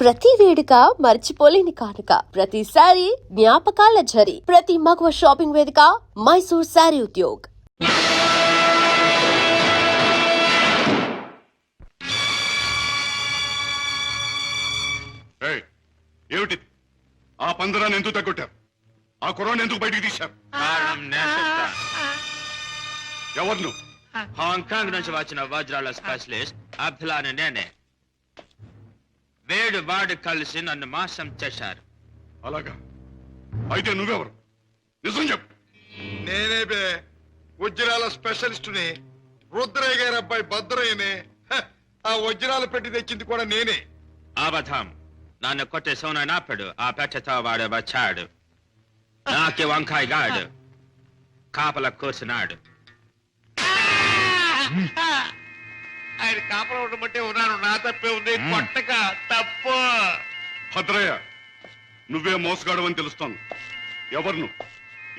ప్రతి వేడుక మర్చిపోలేని కానుక, ప్రతిసారి జ్ఞాపకాల ఝరి, ప్రతి మగువ షాపింగ్ వేదిక మైసూర్ శారీ ఉద్యోగ్. ఏమిటి ఆ పందరాన్ని ఎందుకు తగ్గొట్టారు? ఆ కుర్రాన్ని ఎందుకు బయటికి తీశారు? ఎవరు నువ్వు? హాంకాంగ్ నుంచి వచ్చిన వజ్రాల స్పెషలిస్ట్ అబ్దుల్లాని నేనే. వేడు వాడు కలిసి నన్ను మోసం చేశారు. అలాగా? అయితే నువ్వెవరు? నిజం చెప్పు. నేనే బే, వజ్రాల స్పెషలిస్టుని. రుద్రయ్య గారి అబ్బాయి భద్రయ్యనే. ఆ వజ్రాలు పెట్టి తెచ్చింది కూడా నేనే. అబద్ధం. నన్ను కొట్టే సోన నాపడు. ఆ పెట్టెతో వాడు వచ్చాడు. నాకి వంకాయ గాడు కాపల కూర్చున్నాడు. ఆయన కాపలా ఉండమంటే ఉన్నాను. నా తప్పే ఉంది. కొట్టక తప్పు. భద్రయ్య, నువ్వే మోసగాడవని తెలుస్తోంది. ఎవరు నువ్వు?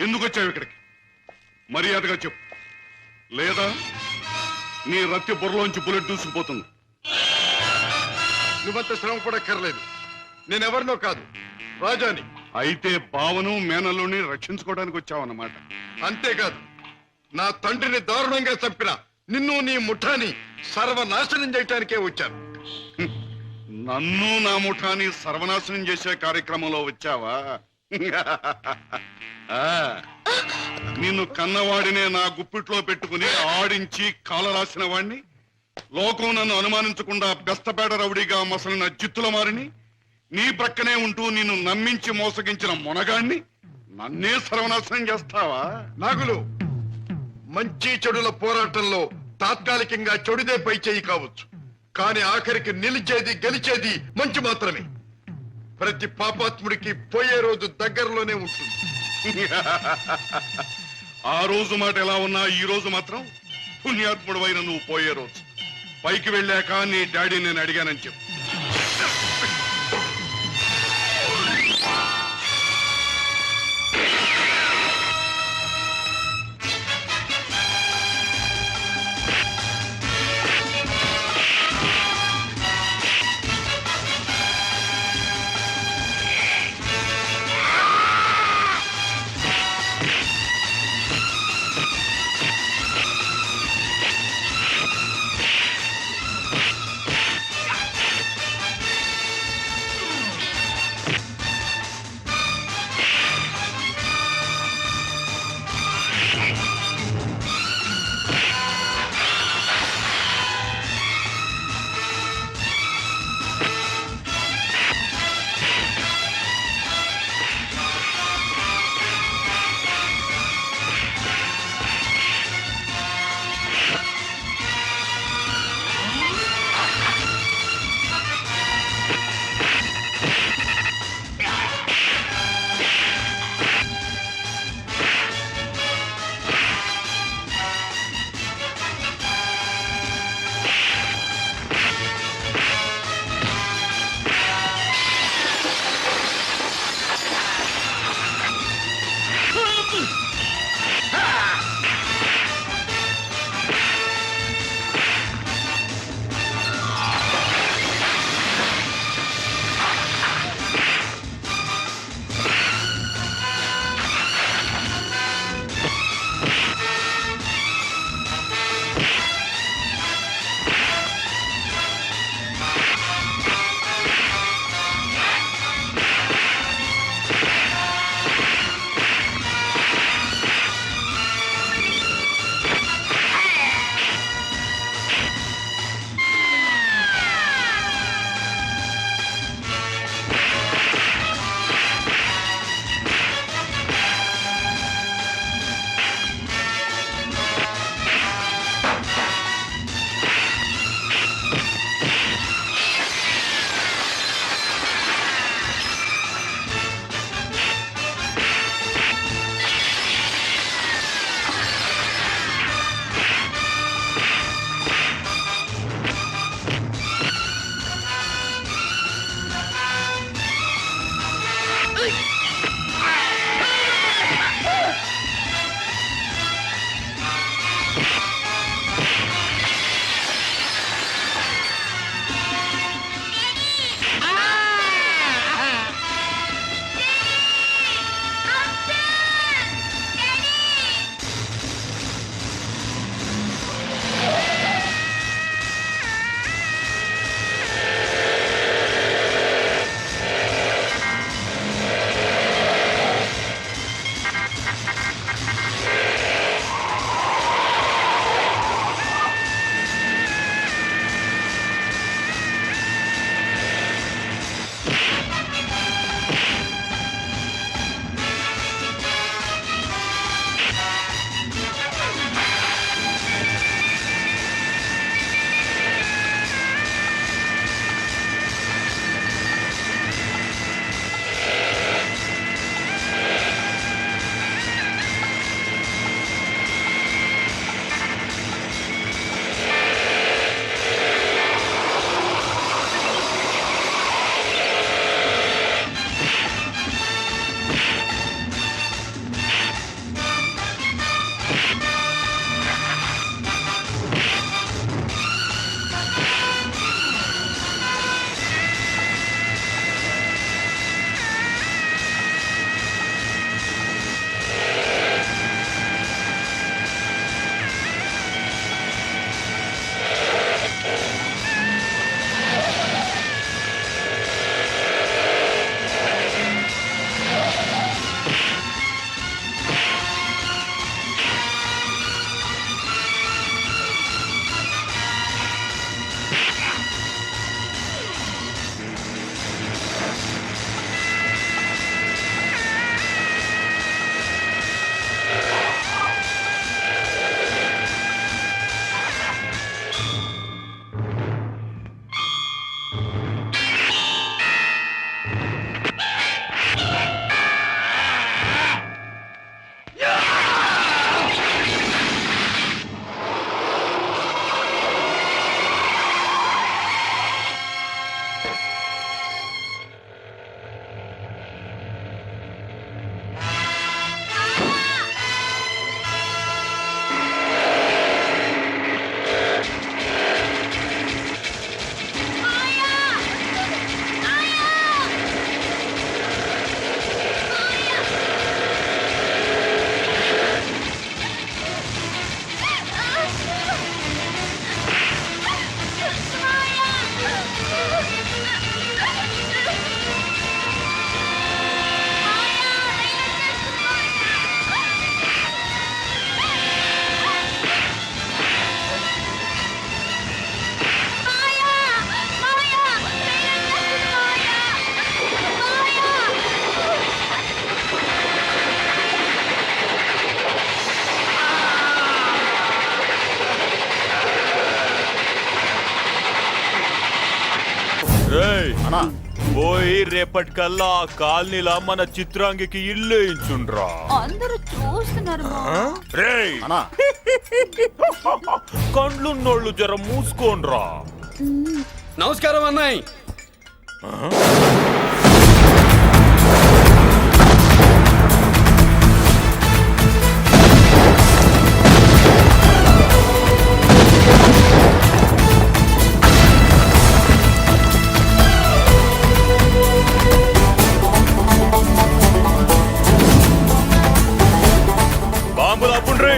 ఎందుకు వచ్చావు ఇక్కడికి? మర్యాదగా చెప్పు, లేదా నీ రత్తి బుర్రలోంచి బుల్లెట్ దూసుకుపోతుంది. నువ్వంత శ్రమ పడక్కర్లేదు. నేనెవరినో కాదు, రాజాని. అయితే బావను మేనల్లుని రక్షించుకోవడానికి వచ్చావన్నమాట. అంతేకాదు, నా తండ్రిని దారుణంగా చంపిన నిన్ను నీ ముఠాని సర్వనాశనం చేయటానికే వచ్చాను. నన్ను నా ముఠాని సర్వనాశనం చేసే కార్యక్రమంలో వచ్చావా? నిన్ను కన్నవాడినే నా గుప్పిట్లో పెట్టుకుని ఆడించి కాల రాసిన వాడిని, లోకం నన్ను అనుమానించకుండా బెస్తపేట రౌడీగా మసలిన జిత్తుల మారిని, నీ ప్రక్కనే ఉంటూ నిన్ను నమ్మించి మోసగించిన మొనగాణ్ణి నన్నే సర్వనాశనం చేస్తావా? నాగులు, మంచి చెడుల పోరాటంలో తాత్కాలికంగా చెడుదే పై చేయి కావచ్చు, కానీ ఆఖరికి నిలిచేది గెలిచేది మంచి మాత్రమే. ప్రతి పాపాత్ముడికి పోయే రోజు దగ్గరలోనే ఉంటుంది. ఆ రోజు మాట ఎలా ఉన్నా ఈ రోజు మాత్రం పుణ్యాత్ముడు అయిన నువ్వు పోయే రోజు. పైకి వెళ్ళాక నీ డాడీ నేను అడిగానని చెప్పు. పోయి రేపటికల్లా ఆ కాలనీలా మన చిత్రాంగికి ఇల్లు వేయించుండ్రా. అందరూ చూస్తున్నారు రేయ్ కండ్లున్నోళ్ళు జర మూసుకోండ్రా. నమస్కారం అన్నాయ్. బాంబులు ఆపుండ్రి.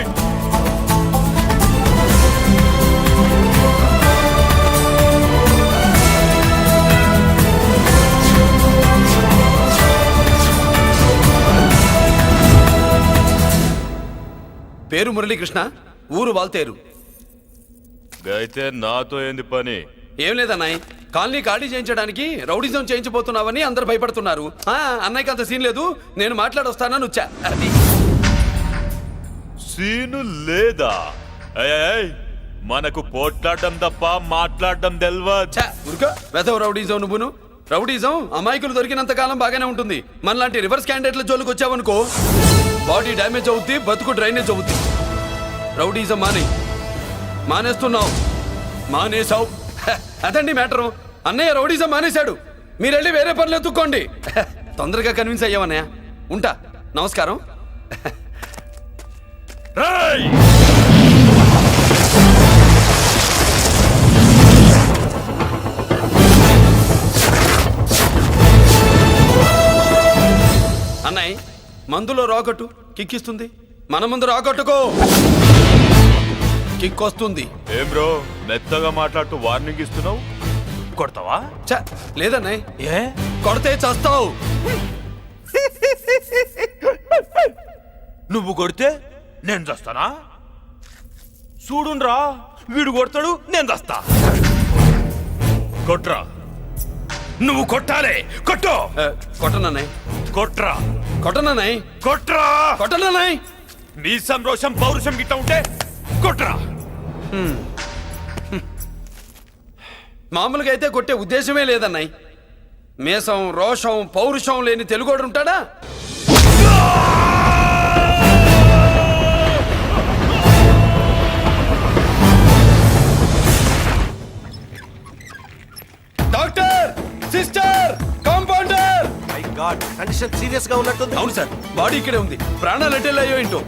పేరు మురళీకృష్ణ, ఊరు వాల్తేరు. అయితే నాతో ఏంది పని? ఏం లేదన్నాయ్, కాలనీ ఖాళీ చేయించడానికి రౌడిజం చేయించబోతున్నావని అందరు భయపడుతున్నారు. అన్నయ్యకి అంత సీన్ లేదు, నేను మాట్లాడొస్తానని వచ్చా. అది సీను లేదా? ఏయ్, మనకు పోట్లాడడం తప్ప మాట్లాడడం తెల్వా. ఉరుక వెధవ రౌడిజం. నువ్వును రౌడిజం అమాయకులు దొరికినంత కాలం బాగానే ఉంటుంది. మనలాంటి రివర్స్ క్యాండిడేట్ల జోలికి వచ్చావనుకో బాడీ డ్యామేజ్ అవుద్ది, బతుకు డ్రైనేజ్ అవుద్ది. రౌడీజం మానేస్తున్నావు, మానేసావు. అదండి మ్యాటరు. అన్నయ్య రౌడీజం మానేశాడు, మీరెళ్ళి వేరే పనులు ఎత్తుక్కోండి. తొందరగా కన్విన్స్ అయ్యావన్నయ్య. ఉంటా, నమస్కారం. అన్నయ్య మందులో రాకట్టు కిక్కిస్తుంది, మన ముందు రాకట్టుకో కిక్ వస్తుంది. ఏం బ్రో మెత్తగా మాట్లాడుతూ వార్నింగ్ ఇస్తున్నావు? కొడతావా? లేదన్నయ్య, ఏ కొడితే చస్తావు. నువ్వు కొడితే నేను చస్తానా? చూడుండ్రా, వీడు కొడతాడు, నేను చస్తా. కొట్రా, నువ్వు కొట్టాలి. కొట్టు. కొట్టనన్నయ్య, కొట్రా. కొట్టనన్నయ్య, కొట్రా. కొట్టనన్నయ్య. మీ సంరోషం పౌరుషం గిట్ట ఉంటే కొట్రా. మామూలుగా అయితే కొట్టే ఉద్దేశమే లేదన్నయ్య. మేషం రోషం పౌరుషం లేని తెలుగోడు ఉంటాడా? Doctor, sister, compounder. My God, condition serious గా ఉన్నట్టుంది. అవును సార్, బాడీ ఇక్కడే ఉంది. ప్రాణాలు ఎట్టేలా ఏంటో.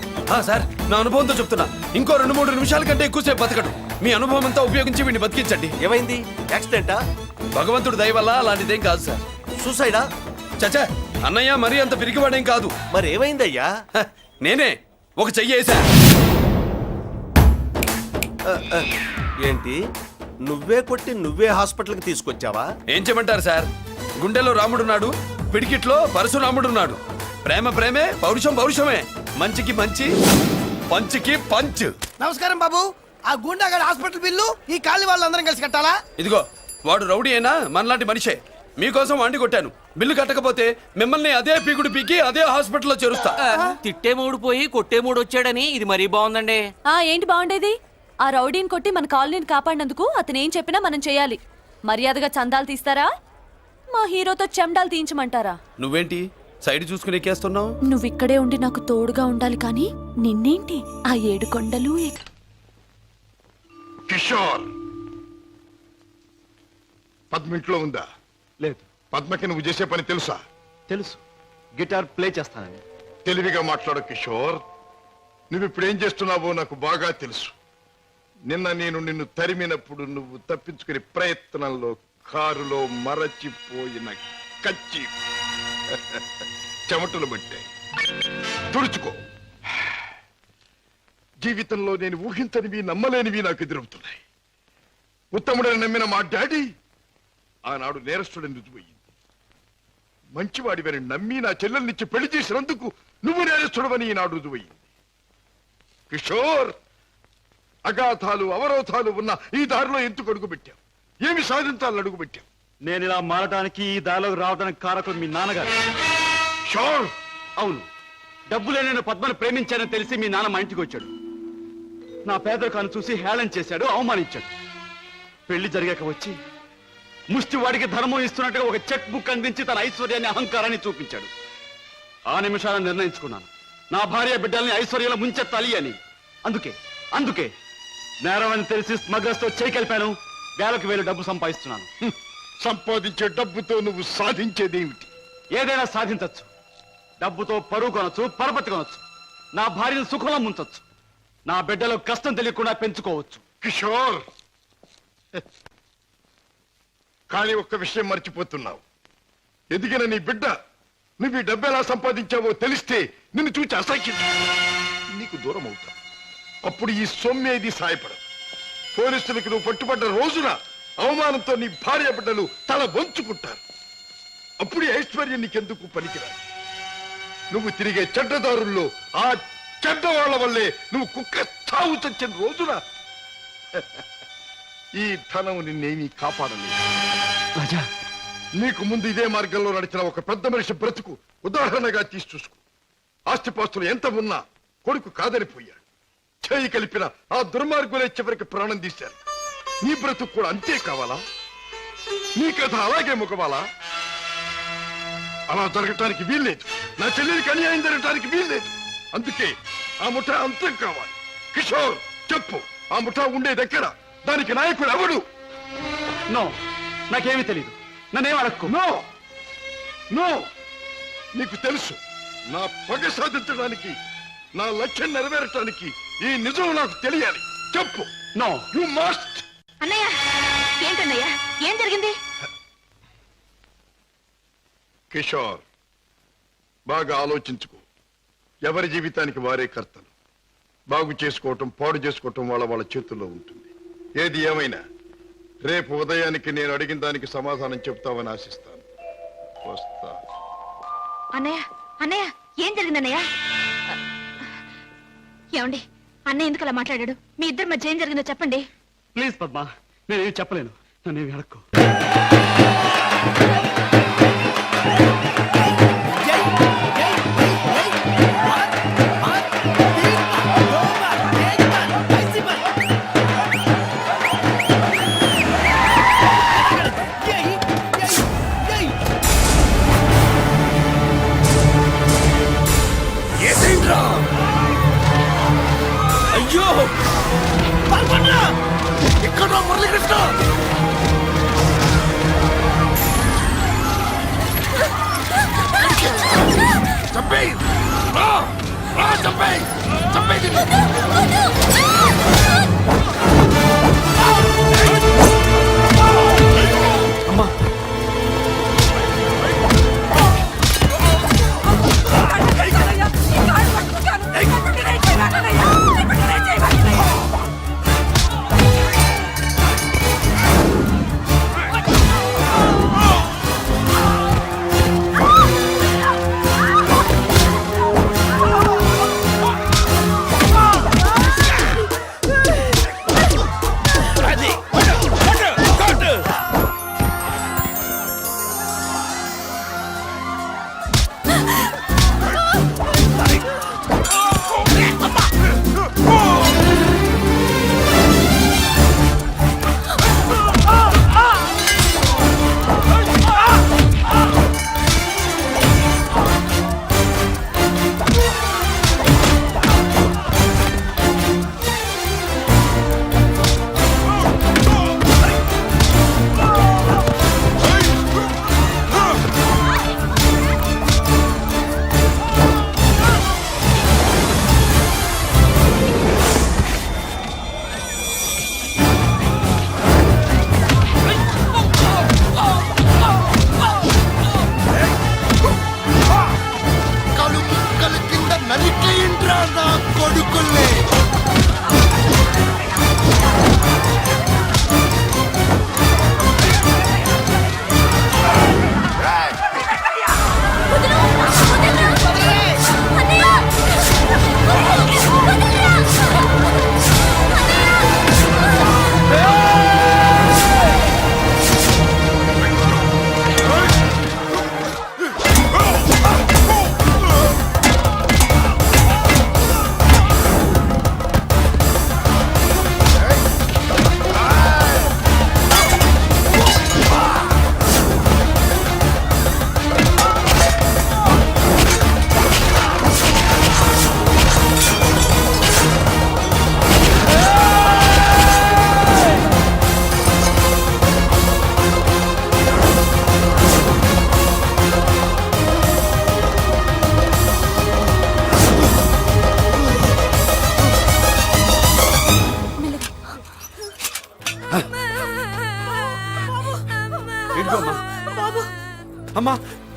సార్, నా అనుభవంతో చెప్తున్నా, ఇంకో 2-3 నిమిషాల కంటే ఎక్కువసేపు బతకడు. మీ అనుభవం అంతా ఉపయోగించి వీడిని బతికించండి. ఏమైంది? యాక్సిడెంటా? భగవంతుడి దయ వల్ల అలాంటిదేం కాదు సార్. సూసైడా? చచ్చా, అన్నయ్య మరీ అంత పిరికివాడేం కాదు. మరి ఏమైందయ్యా? నేనే ఒక చెయ్యి వేసా. ఏంటి, నువ్వే కొట్టి నువ్వే హాస్పిటల్కి తీసుకొచ్చావా? ఏం చేయమంటారు సార్, గుండెలో రాముడున్నాడు, పిడికిట్లో పరశురాముడున్నాడు. ప్రేమ ప్రేమే, పౌరుషం పౌరుషమే. మంచికి మంచి, పంచికి పంచ్. నమస్కారం బాబు. ఆ గుండాగడ్ హాస్పిటల్ బిల్లు ఈ కాలి వాళ్ళందరం కలిసి కట్టాలా? ఇదిగో, వాడు రౌడీ అయినా మనలాంటి మనిషే. మీకోసం వండి కొట్టాను. బిల్లు కట్టకపోతే మిమ్మల్ని అదే పీకుడు పీకి అదే హాస్పిటల్లో చేరుస్తా. తిట్టే మూడు పోయి కొట్టే మూడు వచ్చాడని ఇది మరీ బాగుందండి. ఏంటి బాగుండేది? ఆ రౌడీని కొట్టి మన కాలనీని కాపాడినందుకు అతను ఏం చెప్పినా మనం చేయాలి. మర్యాదగా చందాలు తీస్తారా, మా హీరోతో చెండాలు తీయించమంటారా? నువ్వేంటి సైడ్ చూసుకుని ఎక్కేస్తున్నావు? నువ్వు ఇక్కడే ఉండి నాకు తోడుగా ఉండాలి, కానీ నిన్నేంటి ఆ 7 కొండలు. కిషోర్, పద్మ ఇంట్లో ఉందా? లేదు. పద్మకి నువ్వు చేసే పని తెలుసా? తెలుసు, గిటార్ ప్లే చేస్తానని. తెలివిగా మాట్లాడు కిషోర్. నువ్వు ఇప్పుడు ఏం చేస్తున్నావో నాకు బాగా తెలుసు. నిన్న నేను నిన్ను తరిమినప్పుడు నువ్వు తప్పించుకునే ప్రయత్నంలో కారులో మరచిపోయిన కచ్చి చెమటలు పట్టాయి. తుడుచుకో. జీవితంలో నేను ఊహించనివి నమ్మలేనివి నాకు ఎదురవుతున్నాయి. ఉత్తముడని నమ్మిన మా డాడీ ఆనాడు నేరస్తుడని రుజువయ్యింది. మంచివాడివని నమ్మి నా చెల్లెల్నిచ్చి పెళ్లి చేసినందుకు నువ్వు నేరస్తుడవని ఈనాడు రుజువయ్యింది. కిషోర్, అగాధాలు అవరోధాలు ఉన్న ఈ దారిలో ఎందుకు అడుగు పెట్టావు? ఏమి సాధించాలని అడుగు పెట్టావు? నేను ఇలా మారడానికి, ఈ దారిలోకి రావడానికి కారకులు మీ నాన్నగారు. షోర్. అవును, డబ్బులే నేను పద్మను ప్రేమించానని తెలిసి మీ నాన్న మా ఇంటికి వచ్చాడు. నా పేదరికాన్ని చూసి హేళన చేశాడు, అవమానించాడు. పెళ్లి జరిగాక వచ్చి ముష్టి వాడికి ధర్మం ఇస్తున్నట్టుగా ఒక చెక్ బుక్ అందించి తన ఐశ్వర్యాన్ని అహంకారాన్ని చూపించాడు. ఆ నిమిషాలను నిర్ణయించుకున్నాను, నా భార్య బిడ్డల్ని ఐశ్వర్యంలో ముంచెత్తాలి అని. అందుకే నేరం అని తెలిసి స్మగ్లర్స్ తో చేయి కలిపాను. వేలకు వేలు డబ్బు సంపాదిస్తున్నాను. సంపాదించే డబ్బుతో నువ్వు సాధించేదేమిటి? ఏదైనా సాధించచ్చు. డబ్బుతో పరువు కొనొచ్చు, పరపతి కొనొచ్చు, నా భార్యను సుఖంలో ముంచొచ్చు, నా బిడ్డలో కష్టం తెలియకుండా పెంచుకోవచ్చు. కిషోర్, కానీ ఒక్క విషయం మర్చిపోతున్నావు. ఎదిగిన నీ బిడ్డ నువ్వు ఈ డబ్బు ఎలా సంపాదించావో తెలిస్తే నిన్ను చూచి అసహ్యం నీకు దూరం అవుతా. అప్పుడు ఈ సొమ్మేది సాయపడదు. పోలీసులకు నువ్వు పట్టుబడ్డ రోజున అవమానంతో నీ భార్య బిడ్డలు తల వంచుకుంటారు. అప్పుడు ఈ ఐశ్వర్యం నీకెందుకు పనికిరాదు. నువ్వు తిరిగే చెడ్డదారుల్లో ఆ చెడ్డ వాళ్ళ వల్లే నువ్వు కుక్క చావు చచ్చిన రోజున ఈ ధనం నిన్నేమీ కాపాడలేదు. రాజా, నీకు ముందు ఇదే మార్గంలో నడిచిన ఒక పెద్ద మనిషి బ్రతుకు ఉదాహరణగా తీసి చూసుకో. ఆస్తిపాస్తులు ఎంత ఉన్నా కొడుకు కాదనిపోయాడు. చేయి కలిపిన ఆ దుర్మార్గులే చివరికి ప్రాణం తీశారు. నీ బ్రతుకు కూడా అంతే కావాలా? నీ కథ అలాగే ముగవాలా? అలా జరగటానికి వీల్లేదు. నా చెల్లెలికి అన్యాయం జరగటానికి వీల్లేదు. అందుకే ఆ ముఠా అంతం కావాలి. కిషోర్, చెప్పు, ఆ ముఠా ఉండేదెక్కడ? దానికి నాయకుడు ఎవడు? నో, నాకేమీ తెలియదు. నన్నేం అడక్కు. నో నో, నీకు తెలుసు. నా పగ సాధించడానికి, నా లక్ష్యం నెరవేరటానికి ఈ నిజం నాకు తెలియాలి. చెప్పు. No, you must. అన్నయ్య, ఏంటన్నయ్య, ఏం జరిగింది? కిషోర్, బాగా ఆలోచించుకో. ఎవరి జీవితానికి వారే కర్తలు. బాగు చేసుకోవటం, పాడు చేసుకోవటం వాళ్ళ చేతుల్లో ఉంటుంది. ఏది ఏమైనా రేపు ఉదయానికి నేను అడిగిన దానికి సమాధానం చెప్తావని ఆశిస్తాను. వస్తా. అన్నయ్య, ఏం జరిగిందన్నయ్య? ఏమండి, అన్నయ్య ఎందుకు అలా మాట్లాడాడు? మీ ఇద్దరి మధ్య ఏం జరిగిందో చెప్పండి. ప్లీజ్ పద్మ, నేనేమి చెప్పలేను. నన్నేమి అడక్కు. అయ్యో ఇక్కడ మురళీకృష్ణ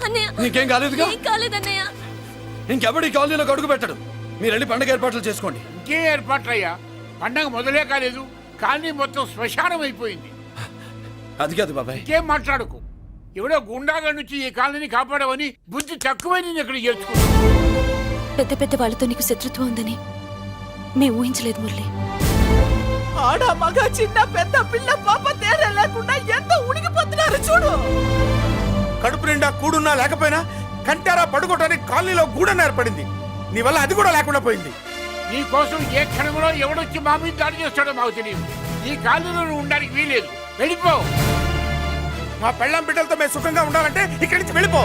అన్నయ్య నీకేం కాలేదుగా? ఏం కాలేదన్నయ్య. ఇంకెవడి కాలనీలో అడుగు పెట్టడు. మీరు వెళ్ళి పండగ ఏర్పాట్లు చేసుకోండి. ఇంకే ఏర్పాట్లయ్యా? పండగ మొదలే కాలేదు, కానీ మొత్తం శ్మశానం అయిపోయింది. అది కాదు బాబాయ్. ఇంకేం మాట్లాడుకు. ఎవడో గుండాగా నుంచి ఈ కాలనీని కాపాడవని బుద్ధి తక్కువై నేను ఇక్కడ చేర్చుకున్నాను. పెద్ద పెద్ద వాళ్ళతో నీకు శత్రుత్వం ఉందని మేము ఊహించలేదు మురళి. ఆడ మగ చిన్న పెద్ద పిల్ల పాప తేడా లేకుండా ఎంత ఉనికిపోతున్నారు చూడు. కడుపు నిండా కూడున్నా లేకపోయినా కంటారా పడుకోవటానికి కాలనీలో గూడెం ఏర్పడింది. నీ వల్ల అది కూడా లేకుండా పోయింది. నీ కోసం ఏ క్షణంలో ఎవడొచ్చి మా మీద దాడి చేస్తాడో మాకు తెలియదు. ఈ కాలనీలో నువ్వు ఉండడానికి వీలేదు. వెళ్ళిపో. మా పెళ్ళాం బిడ్డలతో మేము సుఖంగా ఉండాలంటే ఇక్కడి నుంచి వెళ్ళిపో.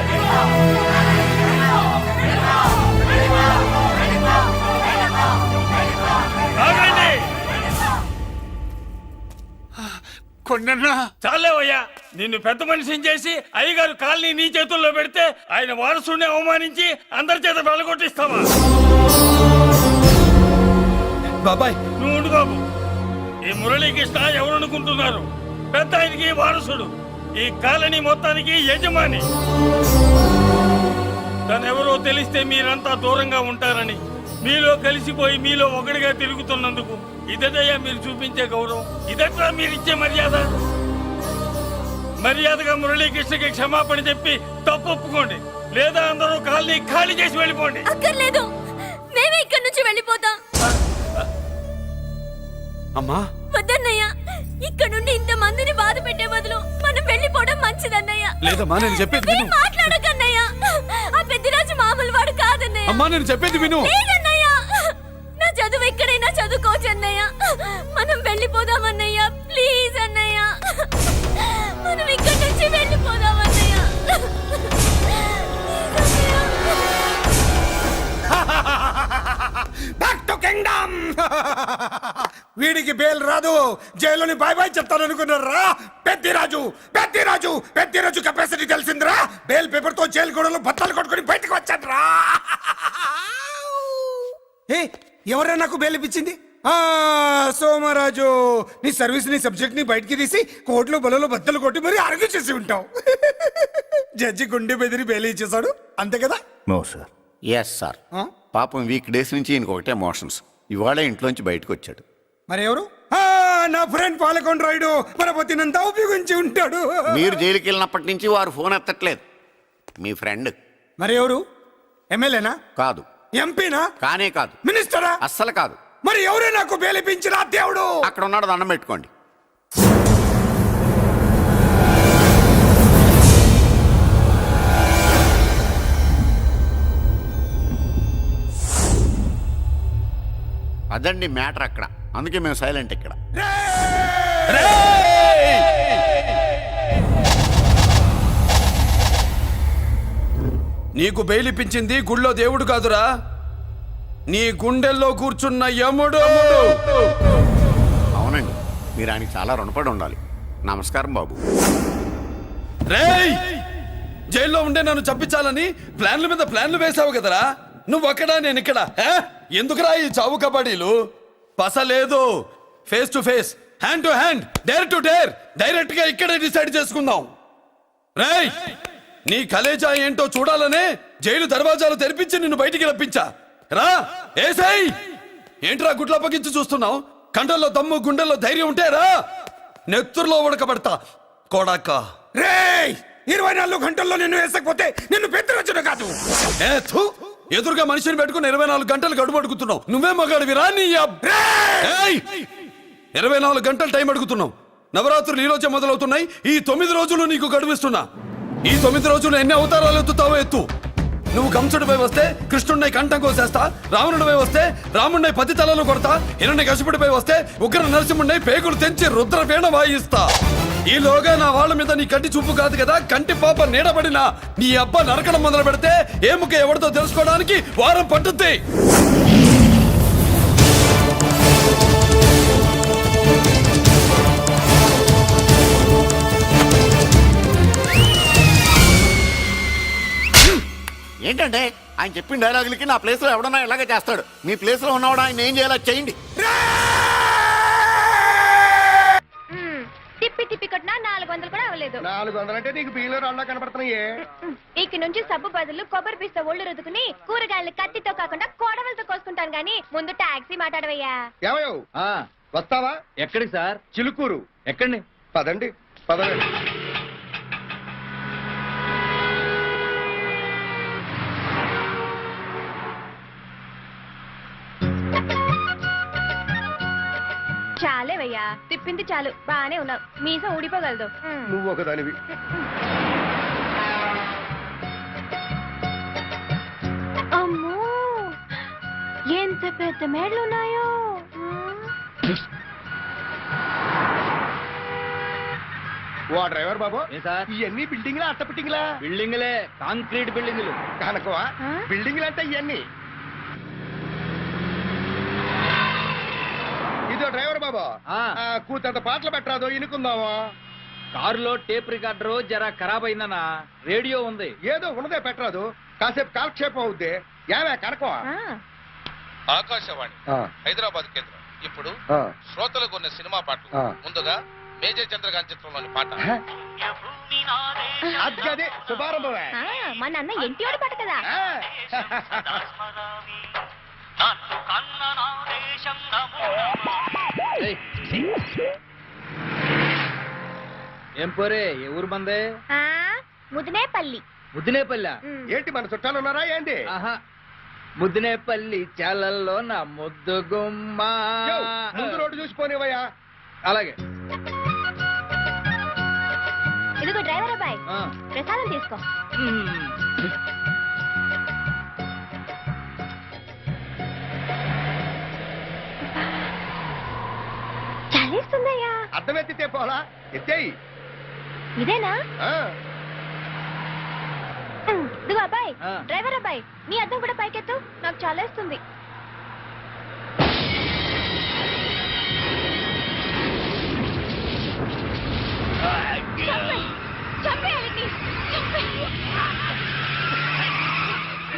కొండన్నా చాలేవయ్యా, నిన్ను పెద్ద మనిషిని చేసి అయ్యగారు కాలనీ నీ చేతుల్లో పెడితే ఆయన వారసుని అవమానించి అందరి చేత వెళ్ళగొట్టిస్తావా? బాబాయ్ నువ్వు ఉండు బాబు. ఈ మురళీకృష్ణ ఎవరనుకుంటున్నారు? పెద్ద ఆయనకి వారసుడు, ఈ కాలనీ మొత్తానికి యజమాని. తనెవరో తెలిస్తే మీరంతా దూరంగా ఉంటారని మీలో కలిసిపోయి మీలో ఒకటిగా తిరుగుతున్నందుకు ఇదటయ్యా మీరు చూపించే గౌరవం, ఇదట్లా మీరిచ్చే మర్యాద. మర్యాదగా మురళీకృష్ణకి క్షమాపణ చెప్పి తప్పు ఒప్పుకోండి, లేదా అందరూ కాలనీ ఖాళీ చేసి వెళ్ళిపోండి. అక్కర్లేదు, మేమే ఇక్కడి నుంచి వెళ్ళిపోతాం. అమ్మా వద్దన్నయ్య, ఇక్కడ నుండి ఇంత మందిని బాధ పెట్టే బదులు మనం వెళ్ళిపోవడం మంచిదన్నయ్య. లేదమ్మా, నేను చెప్పేది విను. మాట్లాడకన్నయ్య, ఆ పెద్దిరాజు మామూలు వాడు కాదన్నయ్య. అమ్మా నేను చెప్పేది విను. లేదన్నయ్య, నా చదువు ఎక్కడైనా చదువుకోవచ్చు అన్నయ్య. మనం వెళ్ళిపోదామన్నయ్య, ప్లీజ్ అన్నయ్య. మనం ఇక్కడి నుంచి వెళ్ళిపోదామన్నయ్య. Back to kingdom. వీడికి బెయిల్ రాదు, జైల్లోని బాయ్ బాయ్ చెప్తాను అనుకున్నారా? పెద్దిరాజు పెద్దిరాజు పెద్దిరాజు కెపాసిటీ తెలిసిందిరా. బెయిల్ పేపర్ తో జైలు గోడలు బట్టలు కొట్టుకుని బయటకు వచ్చాడ్రా. ఎవరైనా నాకు బెయిల్ ఇప్పించింది? సోమరాజు, నీ సర్వీస్ నీ సబ్జెక్ట్ ని బయటికి తీసి కోర్టులో బలలో బద్దలు కొట్టి మరి అరుగు చేసి ఉంటావు. జడ్జి గుండె బెదిరి బెయిల్ ఇచ్చేసాడు, అంతే కదా? No sir. Yes sir. పాపం వీక్ డేస్ నుంచి ఈయనకు ఒకటే మోషన్స్. ఇవాళ ఇంట్లోంచి బయటకు వచ్చాడు. మరి ఎవరు? నా ఫ్రెండ్ పాలకొండ రాయుడు మన పొత్తినంతా ఉపయోగించి ఉంటాడు. మీరు జైలుకి వెళ్ళినప్పటి నుంచి వారు ఫోన్ ఎత్తట్లేదు. మీ ఫ్రెండ్. మరి ఎవరు? ఎమ్మెల్యేనా? కాదు. ఎంపీనా? కానే కాదు. మినిస్టరా? అస్సలు కాదు. మరి ఎవరే నాకు బేలిపించిన దేవుడు? అక్కడ ఉన్నాడు, దండం పెట్టుకోండి. అదండి మ్యాటర్ అక్కడ. అందుకే మేము సైలెంట్ ఇక్కడ. నీకు బెయిలిపించింది గుళ్ళో దేవుడు కాదురా, నీ గుండెల్లో కూర్చున్న యముడు. అవునండి, మీరు ఆయనకి చాలా రుణపడి ఉండాలి. నమస్కారం బాబు. రేయ్, జైల్లో ఉండే నన్ను చంపించాలని ప్లాన్ల మీద ప్లాన్లు వేసావు కదరా. నువ్వు అక్కడ నేను ఇక్కడ. ఎందుకురా ఈ చావు కబడ్డీలు? పస లేదు, face to face, hand to hand, dare to dare, direct గా ఇక్కడే డిసైడ్ చేసుకుందాం. రేయ్, నీ కలేజా ఏంటో చూడాలనే జైలు దర్వాజాలు తెరిపించి నిన్ను బయటికి రప్పించా. రా ఏసై. ఏంట్రా గుడ్ల పగించి చూస్తున్నావు? కండల్లో దమ్ము గుండెల్లో ధైర్యం ఉంటే రా, నెత్తురులో ఉడకబడతా కొడక. రేయ్, 24 గంటల్లో నిన్ను వేసకపోతే నిన్ను పెద్దరొచ్చుడు కాదు. ఎదురుగా మనిషిని పెట్టుకుని 24 గంటలు గడుపు అడుగుతున్నావు. నువ్వే మగాడివిరా నీ 24 గంటలు టైం అడుగుతున్నావు. నవరాత్రులు ఈ రోజే మొదలవుతున్నాయి. ఈ 9 రోజులు నీకు గడువిస్తున్నా. ఈ 9 రోజులు ఎన్ని అవతారాలు ఎత్తుతావో ఎత్తు. నువ్వు కంసుడిపై వస్తే కృష్ణుడిని కంఠం కోసేస్తా, రావణుడిపై వస్తే రాముడిని 10 తలలు కొడతా, హిరణ్యకశిపుడిపై వస్తే ఉగ్ర నరసింహుడిని పేగులు తెంచి రుద్రవీణ వాయిస్తా. ఈలోగా నా వాళ్ళ మీద నీ కంటి చూపు కాదు కదా, కంటి పాప నీడబడినా నీ అబ్బ నరకడం మొదలు పెడితే ఏముక ఎవరితో తెలుసుకోవడానికి వారం పట్టుద్ది. ఏంటంటే ఆయన చెప్పిన డైలాగులకి నా ప్లేస్ లో ఎవడన్నా ఇలాగే చేస్తాడు. మీ ప్లేస్ లో ఉన్నవాడు ఆయన ఏం చేయాలో చేయండి. తిప్పి తిప్పి కొట్టినా 400 కూడా అవ్వలేదు. 400 అంటే నీకు బియ్యంలో రాళ్ళ కనపడుతున్నాయే. ఇక నుంచి సబ్బు బదులు కొబ్బరి పిస్త ఒళ్ళు రుద్దుకుని కూరగాయలు కత్తితో కాకుండా కోడవలతో కోసుకుంటాను గానీ ముందు టాక్సీ మాట్లాడవయ్యా. ఏమయ్యో వస్తావా? ఎక్కడికి సార్? చిలుకూరు. ఎక్కడి? పదండి పదండి. చాలేవయ్యా, తిప్పింది చాలు, బానే ఉన్నావు. మీసం ఊడిపోగలదు. నువ్వు ఒకదానివి. అమ్మో, ఎంత పెద్ద మేడలున్నాయో. ఓ డ్రైవర్ బాబు, సార్? ఇవన్నీ బిల్డింగ్లా అట్ట బిల్డింగ్లా? బిల్డింగ్లే, కాంక్రీట్ బిల్డింగ్లు. కనుకవా బిల్డింగ్లు అంటే ఇవన్నీ. ఇదో డ్రైవర్ బాబు, కూతంత పాటలు పెట్టరాదు, ఇనుకుందామా? కారులో టేప్ రికార్డర్ జరా ఖరాబ్ అయిందన్నా. రేడియో ఉంది. ఏదో ఉన్నదే పెట్టరాదు, కాసేపు కాలక్షేపం అవుద్ది. ఏమే కనకవా? ఆకాశవాణి హైదరాబాద్ కేంద్రం. ఇప్పుడు శ్రోతలకు ఉన్న సినిమా పాటలు. ముందుగా మేజర్ చంద్రకాంత్ చిత్రంలోని పాట. అదే శుభారంభమే. మా నాన్న ఎంటివాడు పాట కదా. ఏం పోరే, ఏ ఊరు మందే? ముదినేపల్లి. ముద్దినేపల్లి? ఏంటి మన చుట్టాలు ఉన్నారా ఏంటి? ఆహా, ముద్దినేపల్లి చాలల్లో నా ముద్దు గుమ్మ. ముందు రోడ్డు చూసిపోనివయ్యా. అలాగే. ఇదిగో డ్రైవర్ అబ్బాయి, ప్రసాదం తీసుకో. చలిస్తుందయ్యా. అర్థం ఎత్తితే పోలా, ఎత్తేయి. ఇదేనా? ఇదిగో అబ్బాయి, డ్రైవర్ అబ్బాయి, నీ అద్దం కూడా పైకెత్తు, నాకు చాలేస్తుంది.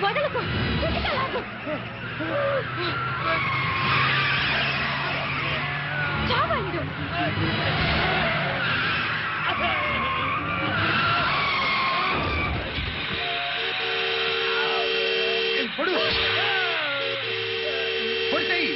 వదలకు, చావండు. పొడు పొడిచేయి.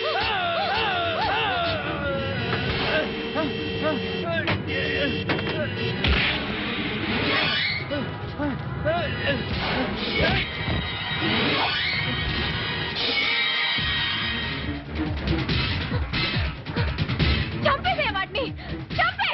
చంపేవే వాడిని, చంపే.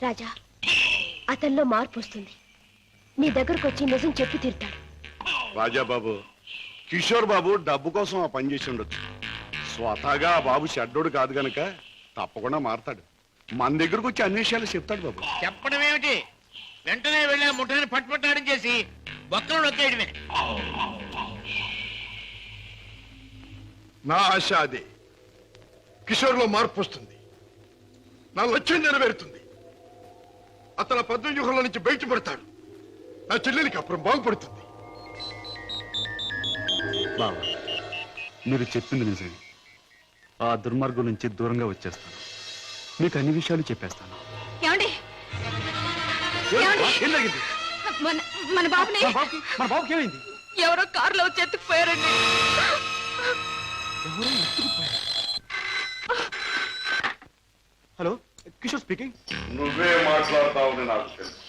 రాజా, అతనిలో మార్పు వస్తుంది. నీ దగ్గరకు వచ్చి నిజం చెప్పి తీరుతాడు. రాజాబాబు, కిషోర్ బాబు డబ్బు కోసం ఆ పని చేసి ఉండొచ్చు. స్వతహాగా ఆ బాబు షడ్డోడు కాదు గనక తప్పకుండా మారతాడు. మన దగ్గరకు వచ్చి అన్ని విషయాలు చెప్తాడు బాబు. చెప్పడం ఏమిటి, వెంటనే వెళ్ళి ఆ ముఠాన్ని పట్టుపట్టాడం చేసి బొక్కలు నొక్కేయడమే. నా ఆశ అదే. కిషోర్లో మార్పు వస్తుంది, నా లక్ష్యం నెరవేరుతుంది. అతను పద్మవ్యూహంలో నుంచి బయటపడతాడు. నా చెల్లెలికి అప్పుడు బాగుపడుతుంది. బాబా, మీరు చెప్పింది నిజమే. ఆ దుర్మార్గం నుంచి దూరంగా వచ్చేస్తాను. మీకు అన్ని విషయాలు చెప్పేస్తాను. ఏమండి ఏం జరిగింది? మన బాబుని మన బాబుకి ఏమైంది? ఎవరో కారులో వచ్చి ఎత్తుకుపోయారండి. Hello, Kishore speaking. నువ్వే మాట్లాడతావని నాకు తెలుసు.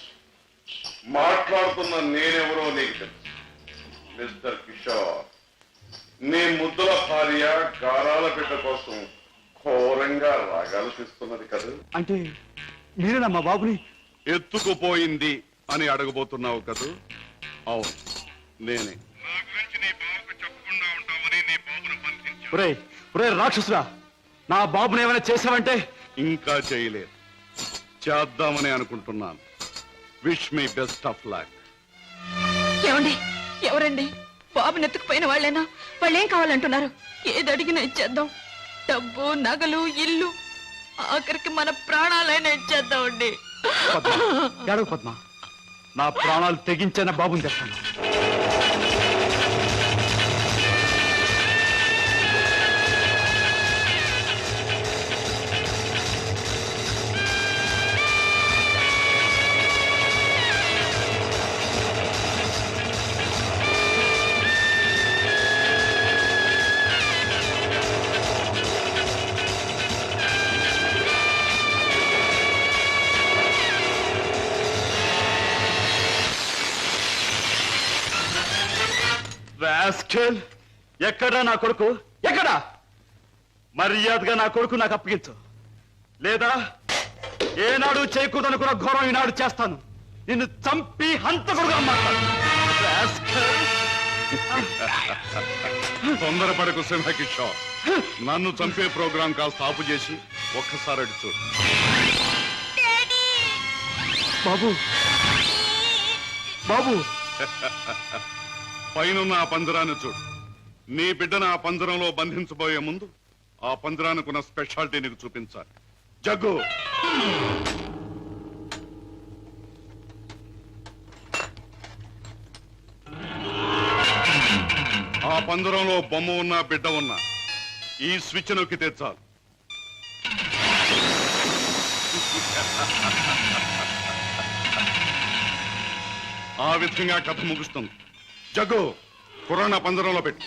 మాట్లాడుతున్న నేనెవరో నీకు తెలుసు. మిస్టర్ కిషోర్, నీ ముద్దుల భార్య గారాల బిడ్డ కోసం ఘోరంగా రాగాలు తీస్తున్నది కదా. అంటే మీరేనా మా బాబుని ఎత్తుకుపోయింది అని అడగబోతున్నావు కదూ? అవును, నేనే. ఒరే రాక్షసురా, నా బాబుని ఏమైనా చేసావంటే? ఇంకా చేయలేదు, చేద్దామని అనుకుంటున్నాను. Wish me best of luck. ఏమండి, ఎవరండి? బాబుని ఎత్తుకుపోయిన వాళ్ళేనా? వాళ్ళేం కావాలంటున్నారు? ఏది అడిగినా ఇచ్చేద్దాం. డబ్బు, నగలు, ఇల్లు, ఆఖరికి మన ప్రాణాలైనా ఇచ్చేద్దామండి. ఏడవ పద్మ, నా ప్రాణాలు తెగించిన బాబుని తెస్తాను. ఎక్కడా నా కొడుకు? ఎక్కడా? మర్యాదగా నా కొడుకు నాకు అప్పగించు, లేదా ఏనాడు చేయకూడదనుకున్న ఘోరం ఈనాడు చేస్తాను. నిన్ను చంపి హంతకుడుగా మాట్లాడు. తొందరపడకు సింహకిషోర్. నన్ను చంపే ప్రోగ్రాం కాస్త ఆపు చేసి ఒక్కసారి అడి చూడు. బాబు, బాబు, పైనున్న ఆ పంజరాన్ని చూడు. నీ బిడ్డను ఆ పంజరంలో బంధించబోయే ముందు ఆ పంజరానికున్న స్పెషాలిటీ నీకు చూపించాలి. జగ్గు, ఆ పంజరంలో బొమ్మ ఉన్నా బిడ్డ ఉన్నా ఈ స్విచ్ నొక్కి తెచ్చాలి. ఆ విధంగా కథ ముగుస్తుంది. జగ్గు, కుర్రాన్ని ఆ పంజరంలో పెట్టు.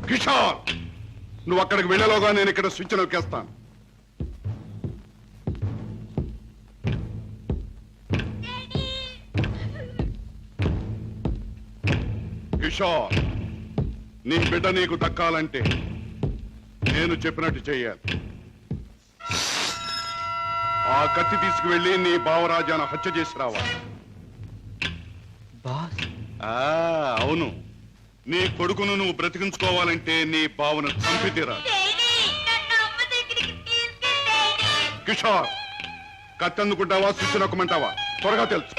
కిషోర్, నువ్వు అక్కడికి వెళ్ళలోగా నేను ఇక్కడ స్విచ్ నొక్కేస్తాను. కిషోర్, నీ బిడ్డ నీకు దక్కాలంటే నేను చెప్పినట్టు చెయ్యాలి. ఆ కత్తి తీసుకువెళ్ళి నీ బావరాజాను హత్య చేసి రావాలి. అవును, నీ కొడుకును నువ్వు బ్రతికించుకోవాలంటే నీ బావను చంపి తీరాలి. కిషోర్, కత్తి అందుకుంటావా స్విచ్ నొక్కమంటావా? త్వరగా తెలుసు.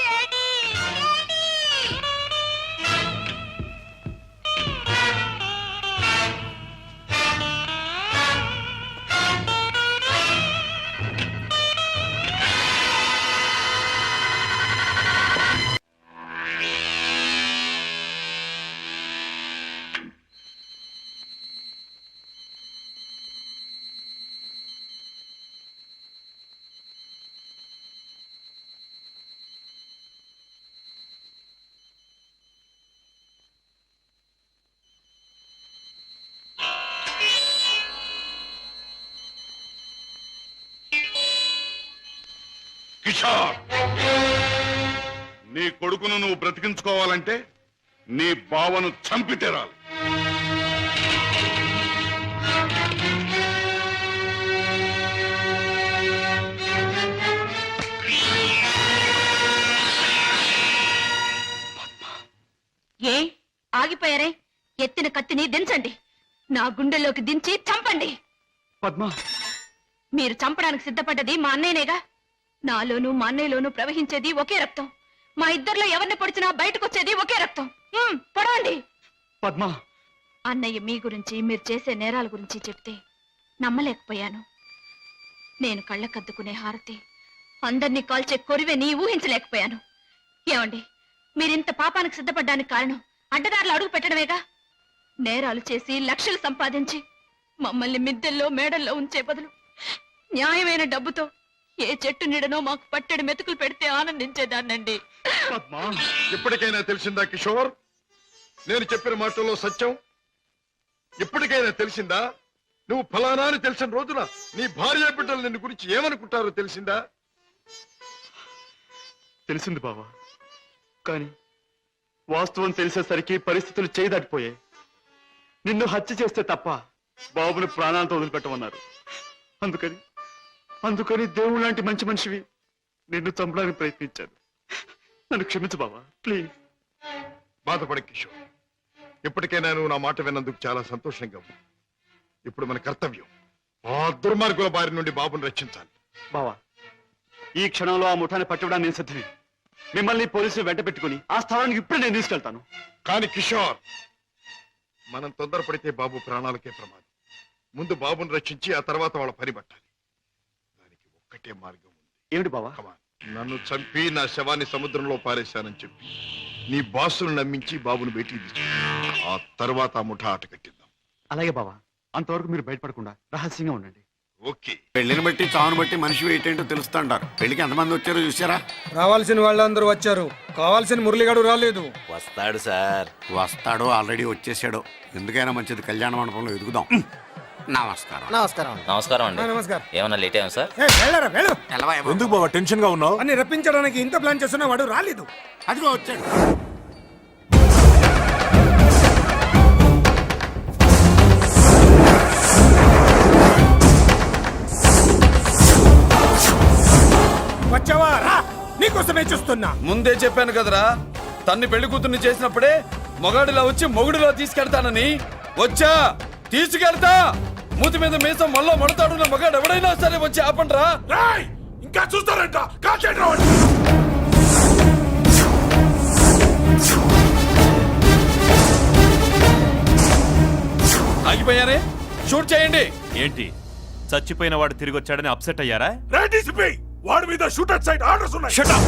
కిషోర్, నీ కొడుకును నువ్వు బ్రతికించుకోవాలంటే నీ బావను చంపి తీరాలి. ఏ ఆగిపోయారే? ఎత్తిన కత్తిని దించండి, నా గుండెల్లోకి దించి చంపండి. పద్మ, మీరు చంపడానికి సిద్ధపడ్డది మా అన్నయ్యనేగా. నాలోనూ మా అన్నయ్యలోనూ ప్రవహించేది ఒకే రక్తం. మా ఇద్దరిలో ఎవరిని పొడిచినా బయటకొచ్చేది ఒకే రక్తం. పొడవండి. పద్మ, అన్నయ్య మీ గురించి, మీరు చేసే నేరాల గురించి చెప్తే నమ్మలేకపోయాను. నేను కళ్ళకద్దుకునే హారతి, అందరినీ కాల్చే కొరివే ఊహించలేకపోయాను. ఏమండి, మీరింత పాపానికి సిద్ధపడ్డానికి కారణం అడ్డదారులు అడుగు పెట్టడమేగా. నేరాలు చేసి లక్షలు సంపాదించి మమ్మల్ని మిద్దెల్లో మేడల్లో ఉంచే బదులు న్యాయమైన డబ్బుతో ఏ చెట్టు నీడనో మాకు పట్టెడు మెతుకులు పెడితే ఆనందించేదాన్నండి. ఇప్పటికైనా తెలిసిందా కిషోర్? నేను చెప్పిన మాటల్లో సత్యం ఇప్పటికైనా తెలిసిందా? నువ్వు ఫలానా అని తెలిసిన రోజున నీ భార్య బిడ్డలు నిన్ను గురించి ఏమనుకుంటారో తెలిసిందా? తెలిసింది బావా, కానీ వాస్తవం తెలిసేసరికి పరిస్థితులు చేయదాటిపోయాయి. నిన్ను హత్య చేస్తే తప్ప బాబుని ప్రాణాలతో వదిలిపెట్టమన్నారు. అందుకని దేవుడు లాంటి మంచి మనిషివి నిన్ను చంపడానికి ప్రయత్నించాను. నన్ను క్షమించు బావా, ప్లీజ్. బాధపడి కిషోర్, ఇప్పటికైనా నువ్వు నా మాట విన్నందుకు చాలా సంతోషంగా ఉంది. ఇప్పుడు మన కర్తవ్యం ఆ దుర్మార్గుల బారి నుండి బాబుని రక్షించాలి. బావా, ఈ క్షణంలో ఆ ముఠాన్ని పట్టుకోవడానికి నేను సిద్ధమే. మిమ్మల్ని పోలీసులు వెంట పెట్టుకుని ఆ స్థలానికి ఇప్పుడే నేను తీసుకెళ్తాను. కానీ కిషోర్, మనం తొందరపడితే బాబు ప్రాణాలకే ప్రమాదం. ముందు బాబుని రక్షించి ఆ తర్వాత వాళ్ళ పని పట్టాలి. దానికి ఒక్కటే మార్గం ఉంది. ఏమిటి బావా? నన్ను చంపి నా శవాన్ని సముద్రంలో పారేశానని చెప్పి నీ బాసును నమ్మించి బాబును బయటికి తీసు. ఆ తర్వాత ఆ ముఠా ఆట కట్టిద్దాం. అలాగే బావా, అంతవరకు మీరు బయటపడకుండా రహస్యంగా ఉండండి. ఓకే. పెళ్లిని బట్టి చావును బట్టి మనిషి ఏంటంటో తెలుస్తుంటారు. పెళ్లికి ఎంతమంది వచ్చారో చూసారా? రావాల్సిన వాళ్ళందరూ వచ్చారు, కావాల్సిన మురళిగాడు రాలేదు. వస్తాడు సార్. వస్తాడు, ఆల్రెడీ వచ్చేసాడు. ఎందుకైనా మంచిది కళ్యాణ మండపంలో ఎదుగుదాం. నమస్కారం. నమస్కారం అండి. నమస్కారం. ఏమన్నా లేట్ అయ్యాం సార్? ఎందుకు బాబా టెన్షన్ గా ఉన్నావు? అని రప్పించడానికి ఇంత ప్లాన్ చేస్తున్నా వాడు రాలేదు. అదిగో వచ్చాడు. వచ్చావా? రా, నీకోసమే చూస్తున్నా. ముందే చెప్పాను కదరా, తన్ని పెళ్లి కూతుర్ని చేసినప్పుడే మొగాడిలా వచ్చి మొగుడిలో తీసుకెళ్తానని. వచ్చా, తీసుకెళ్తా. మూతి మీద మీసం మళ్ళా మడతాడున్న మగాడు ఎవడైనా సరే వచ్చి ఆపండ్రా. ఇంకా చూస్తారంట. ఆగిపోయారే, షూట్ చేయండి. ఏంటి, చచ్చిపోయిన వాడు తిరిగి వచ్చాడని అప్సెట్ అయ్యారా? వాడి మీద షూట్ అట్ సైడ్ ఆర్డర్స్ ఉన్నాయి. Shut up!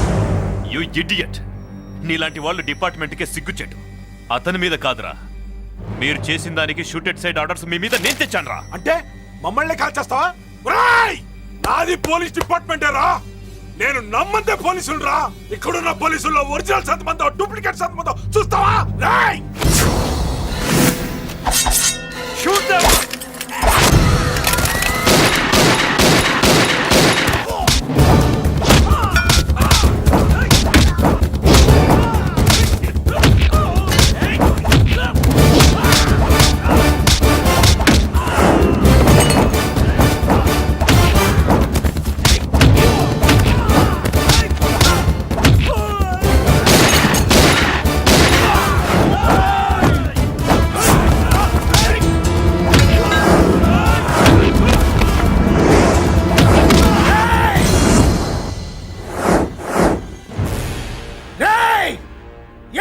You idiot! నీలాంటి వాళ్ళు డిపార్ట్మెంట్కే సిగ్గుచెట్టు. అతని మీద కాదురా, మీరు చేసిన దానికి షూటెడ్ సైడ్ ఆర్డర్స్ మీ మీద నేను తెచ్చానురా. అంటే మమ్మల్ని కాల్ చేస్తావా? నాది పోలీస్ డిపార్ట్మెంటే రా. నేను నమ్మందే పోలీసులు రా. ఇక్కడున్న పోలీసుల్లో ఒరిజినల్ సత్మంతో డూప్లికేట్ సత్మంతో చూస్తావా? Shoot them.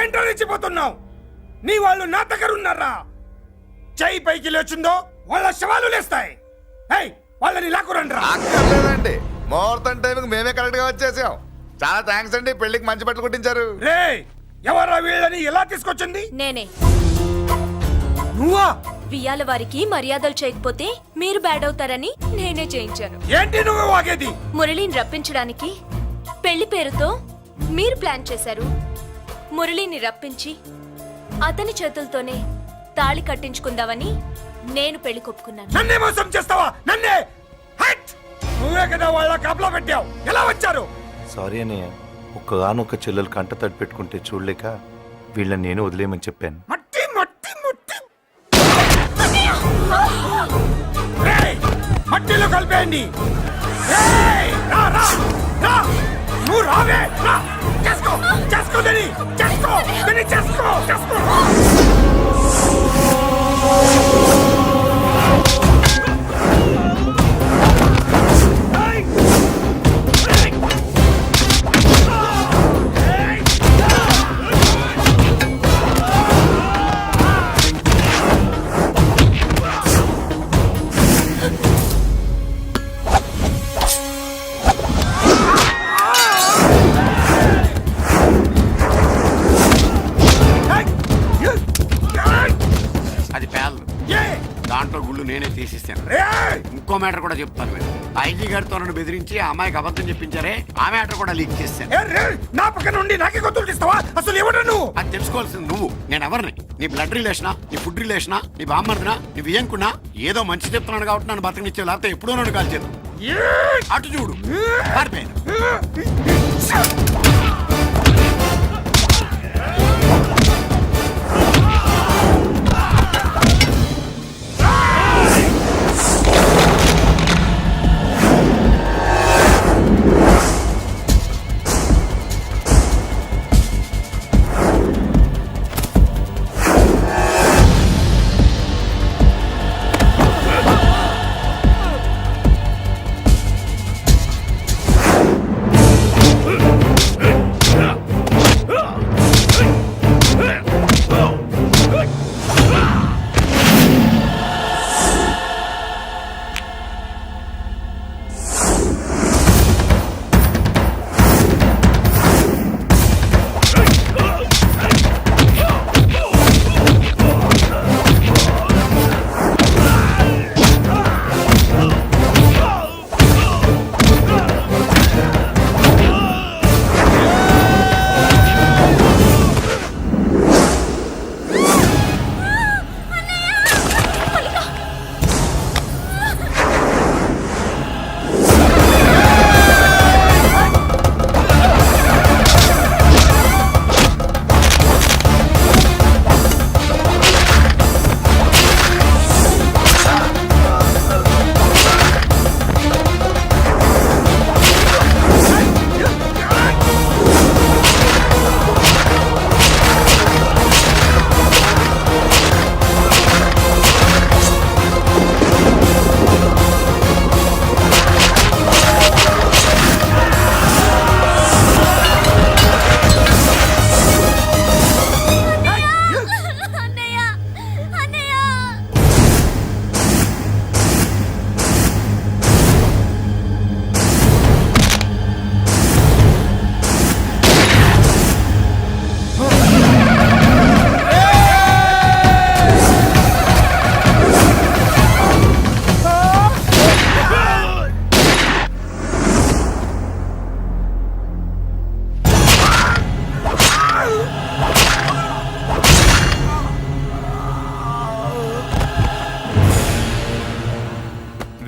ఏంటో రెచ్చిపోతున్నావు? నీ వాళ్ళు నా దగ్గర ఉన్నారా? చెయ్యి పైకి లేచుందో వాళ్ళ శవాలు లేస్తాయి. వాళ్ళని లాక్కురండి రా. అక్కర్లేదండి, ముహూర్తం టైంకి మేమే కరెక్ట్ గా వచ్చేసాం. చాలా థ్యాంక్స్ అండి, పెళ్లికి మంచి బట్టలు కుట్టించారు. రే, ఎవరా వీళ్ళని ఎలా తీసుకొచ్చింది? నేనే. నువ్వా? వియ్యాల వారికి మర్యాదలు చేయకపోతే మీరు బ్యాడ్ అవుతారని నేనే చేయించాను. ఏంటి నువ్వు వాగేది? మురళిని రప్పించడానికి పెళ్లి పేరుతో మీరు ప్లాన్ చేశారు. మురళిని రప్పించి అతని చేతులతోనే తాళి కట్టించుకుందామని నేను పెళ్లి కొప్పుకున్నాను. నన్నే మోసం చేస్తావా? నన్నే? నువ్వే కదా వాళ్ళ కాపలా పెట్టావు. ఎలా వచ్చారు? సారీ అన్నయ్య, ఒక్కగానొక్క చెల్లెలు కంట తడి పెట్టుకుంటే చూడలేక వీళ్ళని నేను వదిలేయమని చెప్పాను. మట్టి మట్టి మట్టి రేయ్, మట్టిలో కలిపేయండి. రేయ్, రా రా రా, నువ్వు రావే, రా, చేసుకో చేసుకో దీన్ని, చేసుకో దీన్ని, చేసుకో చేసుకో. అది పేలు, దాంట్లో గుళ్ళు నేనే తీసిస్తాను. ఇంకో మ్యాటర్ కూడా చెప్తాను. మీరు ఐజీ గారితో నన్ను బెదిరించి ఆ అమ్మాయికి అబద్ధం చెప్పించారే, ఆ మ్యాటర్ కూడా లీక్ చేస్తాను. నా పక్కన ఉండి నాకే గొంతులు తీస్తావా? అసలు ఎవరు నువ్వు? అది తెలుసుకోవాల్సింది నువ్వు, నేను ఎవరిని? నీ బ్లడ్ రిలేషనా, నీ ఫుడ్ రిలేషనా, నీ బామ్మర్దినా, నీ వియ్యంకున్నా? ఏదో మంచి చెప్తున్నాను కాబట్టి నన్ను బతకనిచ్చే, లేకపోతే ఎప్పుడో నన్ను కాల్చేది. అటు చూడు, పారిపోయాను.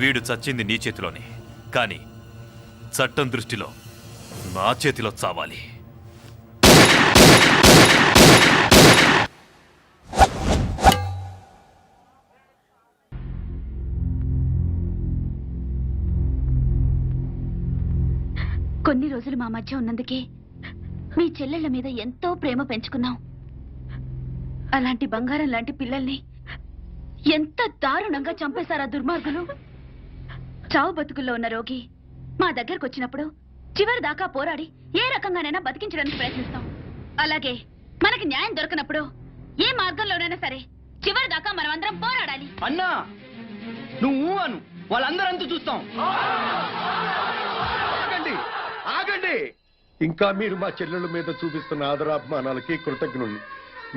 వీడు చచ్చింది నీ చేతిలోనే, కానీ చట్టం దృష్టిలో నా చేతిలో చావాలి. కొన్ని రోజులు మా మధ్య ఉన్నందుకే మీ చెల్లెళ్ళ మీద ఎంతో ప్రేమ పెంచుకున్నాం. అలాంటి బంగారం లాంటి పిల్లల్ని ఎంత దారుణంగా చంపేశారా దుర్మార్గులు. చావు బతుకుల్లో ఉన్న రోగి మా దగ్గరకు వచ్చినప్పుడు చివరి దాకా పోరాడి ఏ రకంగానైనా బతికించడానికి ప్రయత్నిస్తాం. అలాగే మనకి న్యాయం దొరకనప్పుడు ఏ మార్గంలోనైనా సరే చివరి దాకా మనమందరం పోరాడాలి. అన్నా నువ్వు అను, వాళ్ళందరంతా చూస్తాం. ఆగండి, ఇంకా మీరు మా చెల్లెళ్ళ మీద చూపిస్తున్న ఆదరాభిమానాలకి కృతజ్ఞుణ్ణి.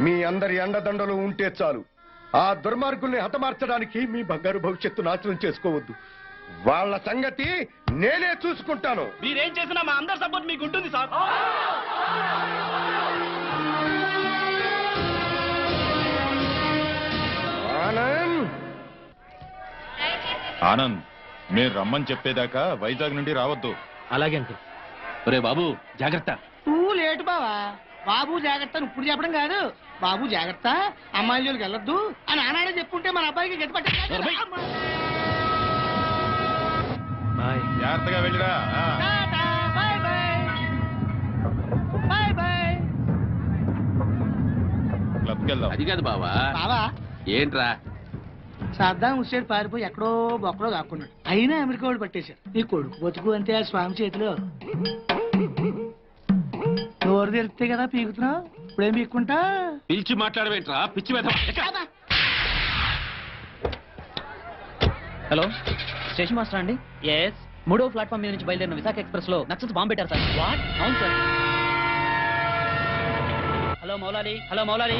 మీ అందరి అండదండలు ఉంటే చాలు. ఆ దుర్మార్గుల్ని హతమార్చడానికి మీ బంగారు భవిష్యత్తు నాశనం చేసుకోవద్దు. వాళ్ళ సంగతి నేనే చూసుకుంటాను. మీరేం చేసినా మా అందరి సపోర్ట్ మీకు ఉంటుంది సార్. ఆనంద్, మీరు రమ్మని చెప్పేదాకా వైజాగ్ నుండి రావద్దు. అలాగే అంకుల్. ఒరే బాబు జాగ్రత్త. నువ్వు లేటు బావా. బాబు జాగ్రత్త అని ఇప్పుడు చెప్పడం కాదు. బాబు జాగ్రత్త, అమ్మాయిల జోలికి వెళ్ళొద్దు అని ఆనాడే చెప్పుకుంటే మన అబ్బాయికి గట్టి పట్టారు. జాగ్రత్తగా వెళ్ళిరా. Bye bye. Bye bye. క్లబ్కి వెళ్దాం. అది కాదు బావా. బావా ఏంట్రా? సద్దాం హుస్సేన్ పారిపోయి ఎక్కడో బొక్కలో దాక్కున్నాడు. అయినా అమెరికా వాడు పట్టేశారు. నీ కొడుకు బతుకు అంతే ఆ స్వామి చేతిలో. నోరు తెరిస్తే కదా పీకుతున్నావు. ఇప్పుడేం పీక్కుంటా? పిలిచి మాట్లాడవేంట్రా పిచ్చి వెధవ. హలో, స్టేషన్ మాస్టర్ అండి? ఎస్. 3వ ప్లాట్ఫామ్ మీద నుంచి బయలుదేరిన విశాఖ ఎక్స్ప్రెస్ లో నక్సల్స్ బాంబు పెట్టారు సార్. వాట్? అవును sir. Hello Moulali, hello Moulali.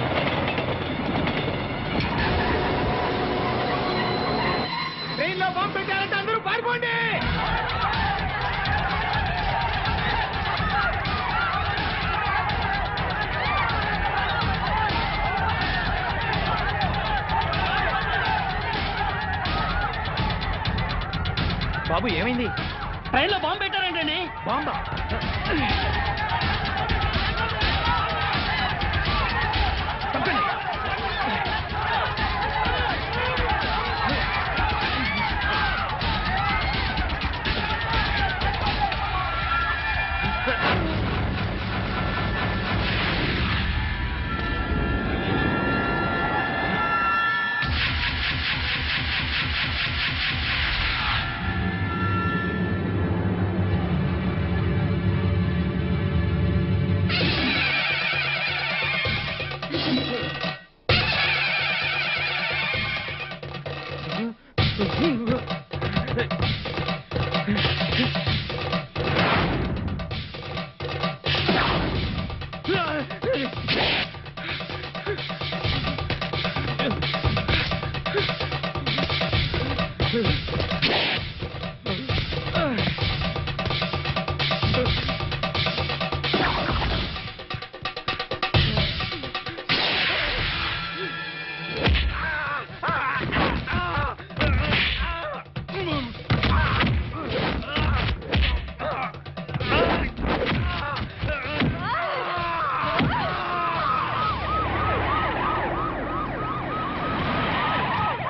Train లో బాంబు పెట్టారంటే అందరూ పారిపోండి. బాబు ఏమైంది? ట్రైన్ లో బాంబు పెట్టారంటండి. బాంబా?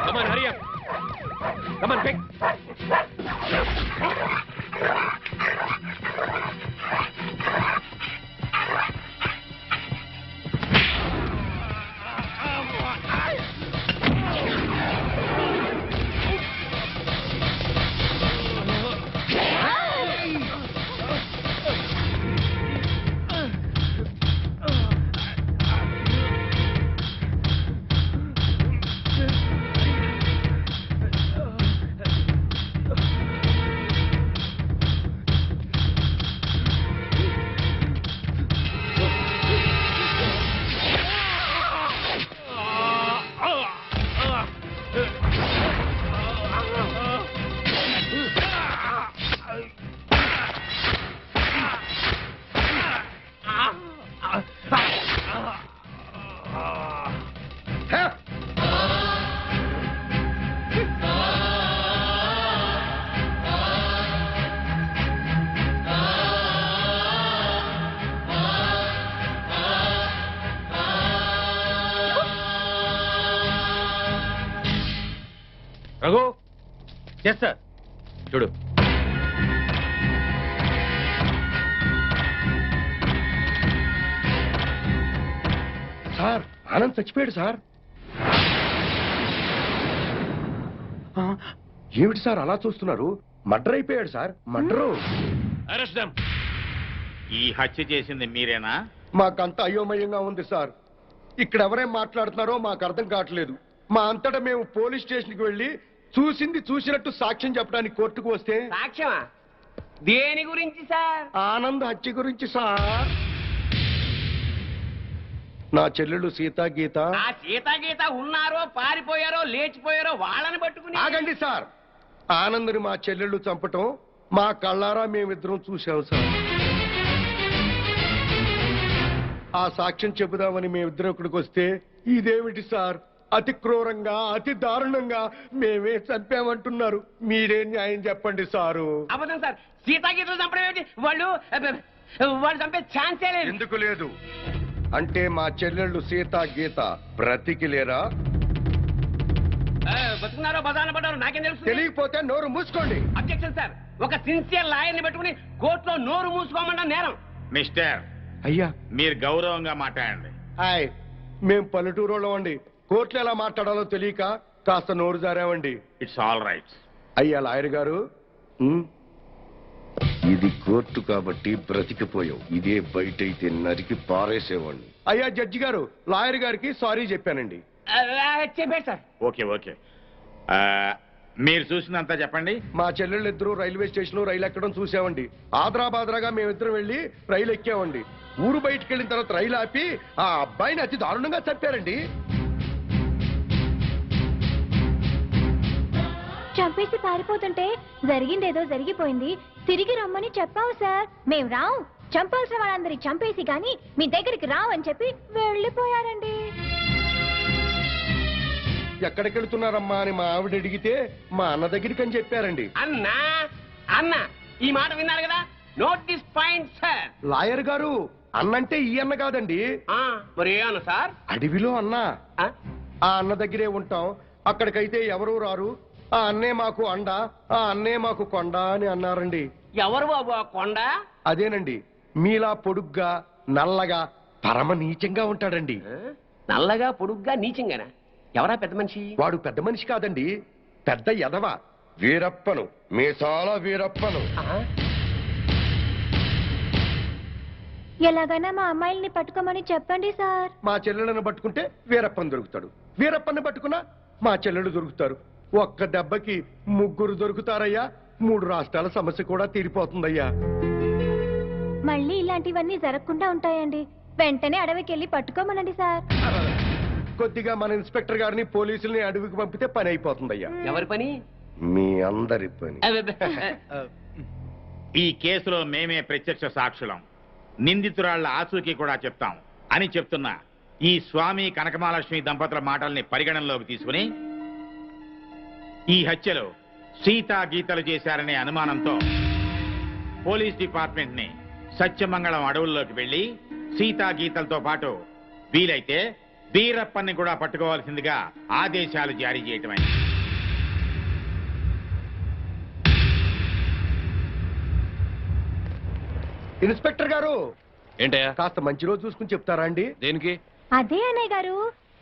Come on, hurry up. Come on, quick. Raghu, yes sir. చూడు, సార్ ఆనంద్ చచ్చిపోయాడు సార్. ఏమిటి సార్ అలా చూస్తున్నారు? మర్డర్ అయిపోయాడు సార్. మర్డరు. Arrest them. ఈ హత్య చేసింది మీరేనా? మాకంత అయోమయంగా ఉంది సార్. ఇక్కడ ఎవరేం మాట్లాడుతున్నారో మాకు అర్థం కావట్లేదు. మా అంతటా మేము పోలీస్ స్టేషన్కి వెళ్ళి చూసింది చూసినట్టు సాక్ష్యం చెప్పడానికి కోర్టుకు వస్తే సాక్ష్యమా? దేని గురించి సార్? ఆనంద్ హత్య గురించి సార్. నా చెల్లెళ్ళు సీతా గీత. ఆ సీతాగీత ఉన్నారో పారిపోయారో లేచిపోయారో వాళ్ళని పట్టుకుని. ఆగండి సార్. ఆనంద్ని మా చెల్లెళ్ళు చంపటం మా కళ్ళారా మేమిద్దరం చూసాం సార్. ఆ సాక్ష్యం చెబుదామని మేమిద్దరం ఇక్కడికి వస్తే ఇదేమిటి సార్, అతి క్రూరంగా అతి దారుణంగా మేమే చంపామంటున్నారు. మీరే న్యాయం చెప్పండి సారు. అబద్ధం సార్, సీతాగీతలు చంపడం ఏమిటి? వాళ్ళు చంపే ఛాన్సే లేదు. ఎందుకు లేదు అంటే మా చెల్లెళ్ళు సీత గీత బ్రతికిలేరా? బతుకున్నారో బదాన పడ్డారో నాకేం తెలుసు? తెలియకపోతే నోరు మూసుకోండి. అబ్జెక్షన్ సార్, ఒక సిన్సియర్ లాయర్ని పెట్టుకుని కోర్టులో నోరు మూసుకోమన్నా నేరం. మిస్టర్, అయ్యా మీరు గౌరవంగా మాట్లాడండి. హాయ్, మేం పల్లెటూరులో అండి. కోర్టులో ఎలా మాట్లాడాలో తెలియక కాస్త నోరు జారామండి. It's all right. అయ్యా లాయర్ గారు, ఇది కోర్టు కాబట్టి బ్రతికిపోయావు. ఇదే బయట అయితే నరికి పారేసేవాడిని. అయ్యా జడ్జి గారు, లాయర్ గారికి సారీ చెప్పానండి. చెప్పారు సార్. ఓకే ఓకే, మీరు చూసినంత చెప్పండి. మా చెల్లెళ్ళు ఇద్దరు రైల్వే స్టేషన్ లో రైలు ఎక్కడం చూసామండి. ఆదరాబాదరాగా మేమిద్దరం వెళ్ళి రైలు ఎక్కామండి. ఊరు బయటకు వెళ్ళిన తర్వాత రైలు ఆపి ఆ అబ్బాయిని అతి దారుణంగా చంపారండి. చంపేసి పారిపోతుంటే జరిగిందేదో జరిగిపోయింది, తిరిగి రమ్మని చెప్పావు సార్. మేం రావు, చంపాల్సిన వాళ్ళందరి చంపేసి గాని మీ దగ్గరికి రావు అని చెప్పి వెళ్ళిపోయారండి. ఎక్కడికి వెళ్తున్నారమ్మా అని మా ఆవిడ అడిగితే మా అన్న దగ్గరికి అని చెప్పారండి. అన్నా అన్న ఈ మాట విన్నారు కదా, note this point sir. Lawyer గారు, అన్నంటే ఈ అన్న కాదండి. మరి ఏ అన్న సార్? అడవిలో అన్న. ఆ అన్న దగ్గరే ఉంటాం. అక్కడికైతే ఎవరూ రారు. ఆ అన్నే మాకు అండ, ఆ అన్నే మాకు కొండ అని అన్నారండి. ఎవరు బాబు ఆ కొండ? అదేనండి, మీలా పొడుగ్గా నల్లగా పరమ నీచంగా ఉంటాడండి. నల్లగా పొడుగ్గా నీచంగానా? ఎవరా పెద్ద మనిషి? వాడు పెద్ద మనిషి కాదండి, పెద్ద ఎదవ. వీరప్పను, మీసాల వీరప్పను. ఎలాగైనా మా అమ్మాయిల్ని పట్టుకోమని చెప్పండి సార్. మా చెల్లెలను పట్టుకుంటే వీరప్పని దొరుకుతాడు, వీరప్పని పట్టుకున్నా మా చెల్లెలు దొరుకుతారు. ఒక్క దెబ్బకి ముగ్గురు దొరుకుతారయ్యా. 3 రాష్ట్రాల సమస్య కూడా తీరిపోతుందయ్యా. మళ్ళీ ఇలాంటివన్నీ జరగకుండా ఉంటాయండి. వెంటనే అడవికి వెళ్ళి పట్టుకోమనండి సార్. కొద్దిగా మన ఇన్స్పెక్టర్ గారిని పోలీసుల్ని అడవికి పంపితే పని అయిపోతుందయ్యా. ఎవరి పని? మీ అందరి పని. ఈ కేసులో మేమే ప్రత్యక్ష సాక్షులం, నిందితురాళ్ల ఆచూకీ కూడా చెప్తాం అని చెప్తున్న ఈ స్వామి కనకమహాలక్ష్మి దంపతుల మాటల్ని పరిగణనలోకి తీసుకుని ఈ హత్యలో సీతా గీతలు చేశారనే అనుమానంతో పోలీస్ డిపార్ట్మెంట్ ని సత్యమంగళం అడవుల్లోకి వెళ్లి సీతా గీతలతో పాటు వీలైతే వీరప్పన్ని కూడా పట్టుకోవాల్సిందిగా ఆదేశాలు జారీ చేయటమైంది. ఇన్స్పెక్టర్ గారు, ఏంటయ్యా? కాస్త మంచి రోజు చూసుకుని చెప్తారా అండి? దేనికి? అదే అన్నయ్య గారు,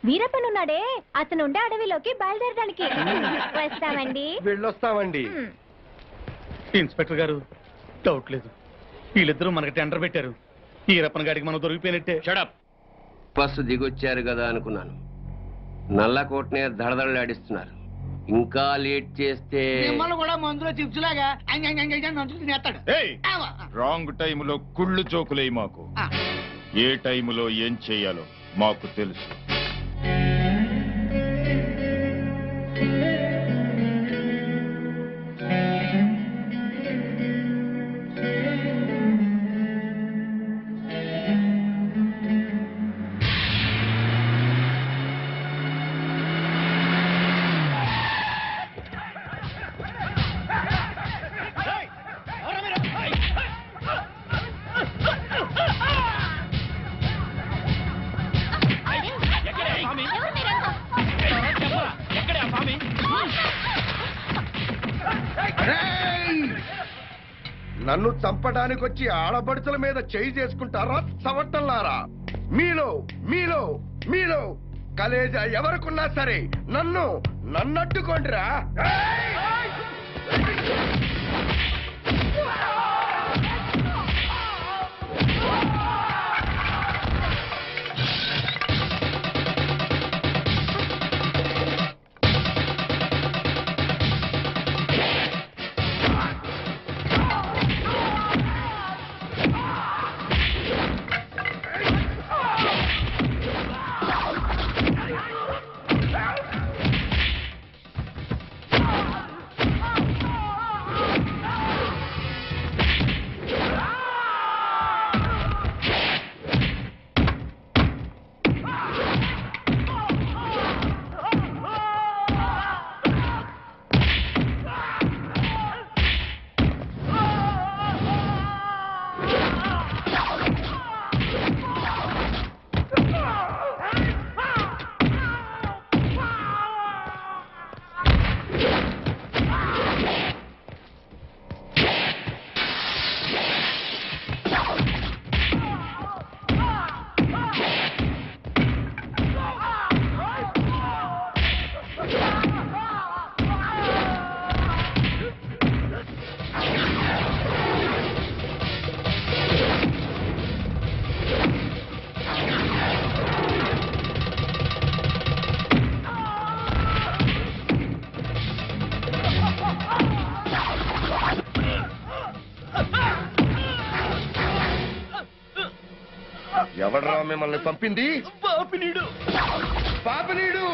వీరప్పనున్నాడే అతను ఉండే అడవిలోకి బయలుదేరడానికి వస్తామండి. వెళ్ళొస్తామండి. ఇన్స్పెక్టర్ గారు, డౌట్ లేదు, వీళ్ళిద్దరూ మనకి టెండర్ పెట్టారు. ఈరప్పన గాడికి మనం దొరికిపోయినట్టే. షడప్. బస్సు దిగొచ్చారు కదా అనుకున్నాను. నల్లకోటనే దడదడలాడిస్తున్నారు. ఇంకా లేట్ చేస్తే కూడా మందులో చిప్స్ లాగా తినేస్తాడు. రాంగ్ టైములో కుళ్ళు జోకులేయి మాకు. ఏ టైములో ఏం చెయ్యాలో మాకు తెలుసు. నన్ను చంపడానికి వచ్చి ఆడబడుచుల మీద చేయి చేసుకుంటారా సవట్టల్లారా? మీలో మీలో మీలో కలేజా ఎవరికున్నా సరే నన్నట్టుకోండిరా. మిమ్మల్ని పంపింది పాపినీడు. పాపినీడు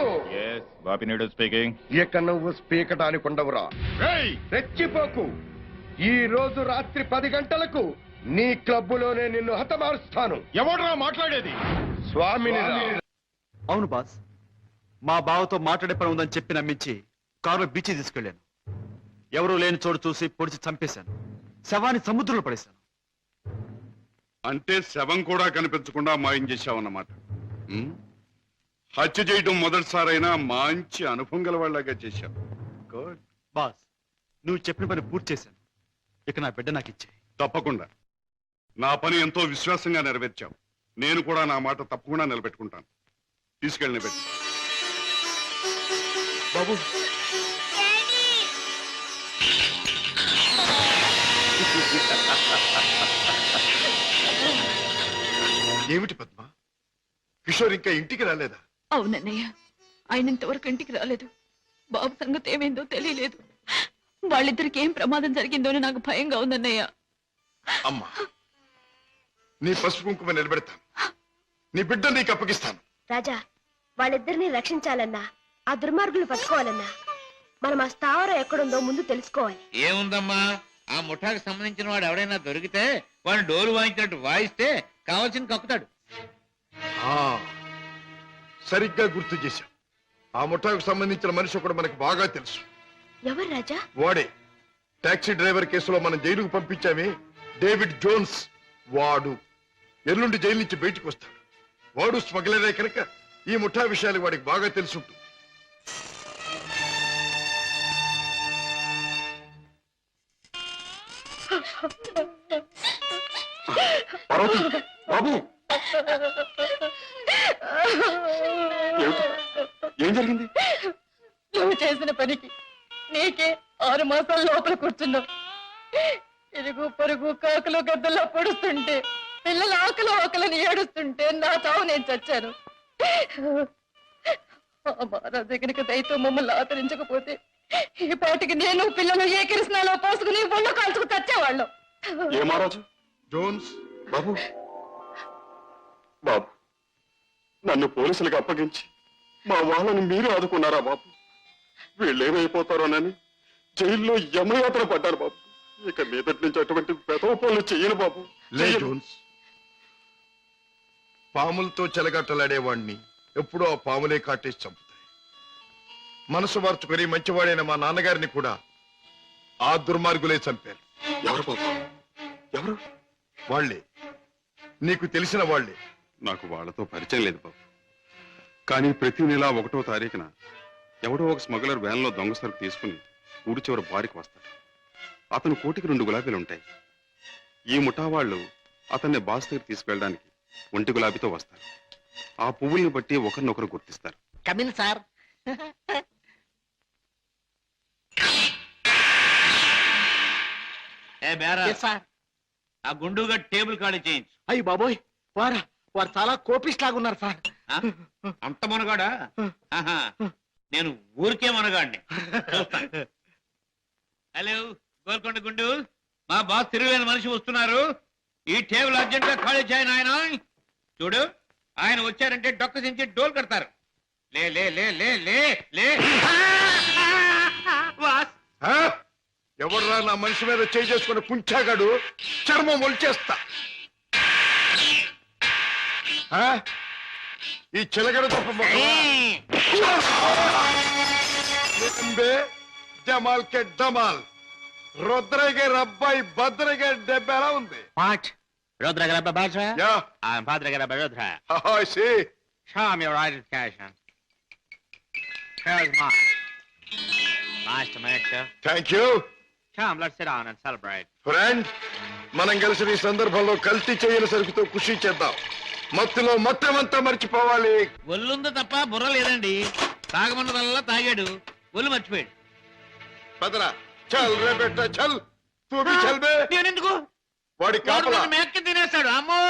బాపినీడు స్పీకింగ్. ఇక నువ్వు స్పీకటానికి ఉండవురా. రెచ్చిపోకు. ఈ రోజు రాత్రి 10 గంటలకు నీ క్లబ్బులోనే నిన్ను హతమారుస్తాను. ఎవడ్రా మాట్లాడేది? స్వామిని. అవును బాస్, మా బావతో మాట్లాడే పని ఉందని చెప్పి నమ్మించి కారులో బీచ్ తీసుకెళ్లాను. ఎవరూ లేని చోటు చూసి పొడిచి చంపేశాను. శవాన్ని సముద్రంలో పడేశాను. అంటే శవం కూడా కనిపించకుండా మాయం చేశావన్నమాట. హత్య చేయడం మొదటిసారైనా మంచి అనుభవం గల వాళ్ళగా చేశావు. గుడ్. బాస్, నువ్వు చెప్పిన పని పూర్తి చేశాను. ఇక నా బిడ్డ నాకు ఇచ్చే. తప్పకుండా. నా పని ఎంతో విశ్వాసంగా నెరవేర్చావు. నేను కూడా నా మాట తప్పకుండా నిలబెట్టుకుంటాను. తీసుకెళ్ళి పెట్టి బాబు. ఏమిటి పద్మ? కిషోర్ ఇంకా ఇంటికి రాలేదా? అవునన్నయ్య, ఆయన ఇంతవరకు ఇంటికి రాలేదు. బాబు సంగతి ఏమైందో తెలియలేదు. వాళ్ళిద్దరికి ఏం ప్రమాదం జరిగిందో నాకు భయంగా ఉందన్నయ్య. అమ్మా, నీ పసుపు కుంకుమ నిలబెడతాను. నీ బిడ్డ నీకు అప్పగిస్తాను. రాజా, వాళ్ళిద్దరిని రక్షించాలన్నా, ఆ దుర్మార్గులు పట్టుకోవాలన్నా, మనం ఆ స్థావరం ఎక్కడుందో ముందు తెలుసుకోవాలి. ఏముందమ్మా, ఆ ముఠాకు సంబంధించిన వాడు ఎవడైనా దొరికితే వాడు డోలు వాయించినట్టు వాయిస్తే కావాల్సింది కక్కుతాడు. సరిగ్గా గుర్తు చేశాం. ఆ ముఠాకు సంబంధించిన మనిషి ఒకడు మనకు బాగా తెలుసు. ఎవరు రాజా? వాడే టాక్సీ డ్రైవర్ కేసులో మనం జైలుకు పంపించామే, డేవిడ్ జోన్స్. వాడు ఎల్లుండి జైలు నుంచి బయటకు వస్తాడు. వాడు స్మగ్లరే కనుక ఈ ముఠా విషయాలు వాడికి బాగా తెలుసుంటుంది. బాబు, ఏం జరిగింది? నువ్వు చేసిన పనికి నీకే 6 మాసాల లోపల కూర్చున్నావు. ఇరుగు పొరుగు కాకులు గద్దల్లో పొడుస్తుంటే, పిల్లలు ఆకలని ఏడుస్తుంటే నా చావు నేను చచ్చాను. మహారాజు కనుక దయతో మమ్మల్ని ఆదరించకపోతే ఈ పాటికి నేను పిల్లలు ఏ కృష్ణాలో పోసుకుని ఒళ్ళు కాల్చుకు చచ్చేవాళ్ళం. ఏ మహారాజు? జోన్స్. బాబు, బాబు, నన్ను పోలీసులకు అప్పగించి మా వాళ్ళని మీరు ఆదుకున్నారా బాబు? వీళ్ళేమైపోతారోనని జైల్లో యమయాత్ర పడ్డారు బాబు. ఇక మీదటి నుంచి అటువంటి పెదవ పనులు చెయ్యను బాబు. లే జోన్స్, పాములతో చెలగట్టలాడేవాణ్ణి ఎప్పుడూ ఆ పాములే కాటేసి చంపుతాయి. మనసు మార్చుకొని మంచివాడైన మా నాన్నగారిని కూడా ఆ దుర్మార్గులే చంపారు. ఎవరు బాబు? ఎవరు? వాళ్లే, నీకు తెలిసిన వాళ్లే. నాకు వాళ్ళతో పరిచయం లేదు బాబు. కానీ ప్రతి నెల 1వ తారీఖున ఎవడో ఒక స్మగ్లర్ వ్యాన్లో దొంగ సరుకు తీసుకుని ఊడి చివరి బారికి వస్తాడు. అతను కోటికి 2 గులాబీలు ఉంటాయి. ఈ ముఠా వాళ్ళు అతన్ని బాస్ దగ్గర తీసుకెళ్ళడానికి 1 గులాబీతో వస్తారు. ఆ పువ్వుల్ని బట్టి ఒకరినొకరు గుర్తిస్తారు. Come in sir. ఆ గుండుగా టేబుల్ ఖాళీ చేయించు. అయ్యి బాబోయ్, వారు చాలా కోపిస్ట్ లాగా ఉన్నారు సార్. అంత మనగాడా? నేను ఊరికే మనగాడిని. హలో గోల్కొండ గుండు, మా బాస్ తిరుగులేని మనిషి వస్తున్నారు. ఈ టేబుల్ అర్జెంట్ గా ఖాళీ చేయను. ఆయన చూడు, ఆయన వచ్చారంటే డొక్క దించి డోల్ కడతారు. లే లే లే లే లే లే. ఎవర్రా నా మనిషి మీద చేయి చేసుకుని కుంచాగాడు? చర్మం ఒలిచేస్తా. ఈ చిలగడ జమాల్ కే డమాల్. రుద్రగే రబ్బాయి భద్రగే దెబ్బ ఎలా ఉంది? Rodra Badra? Yeah. I'm Padre Rodra. I see. Show me your identification. Here's mine. Nice to meet you. Thank you. Come, let's sit down and celebrate. Friend, మనం కలిసి ఈ సందర్భంలో కల్తీ చేయని సరుకుతో ఖుషి చేద్దాం. మత్తులో మొత్తమంతా మర్చిపోవాలి. ఒళ్ళుందో తప్ప బుర్ర లేదండి. తాగమన్నదల్లా తాగాడు, ఒళ్ళు మర్చిపోయాడు. పదరా, చల్ రే బెట్ట, చల్. తూ భీ చల్ బే. నేనెందుకు? వాడి కాపలా మేక్కి తినేస్తాడు. అమ్మో.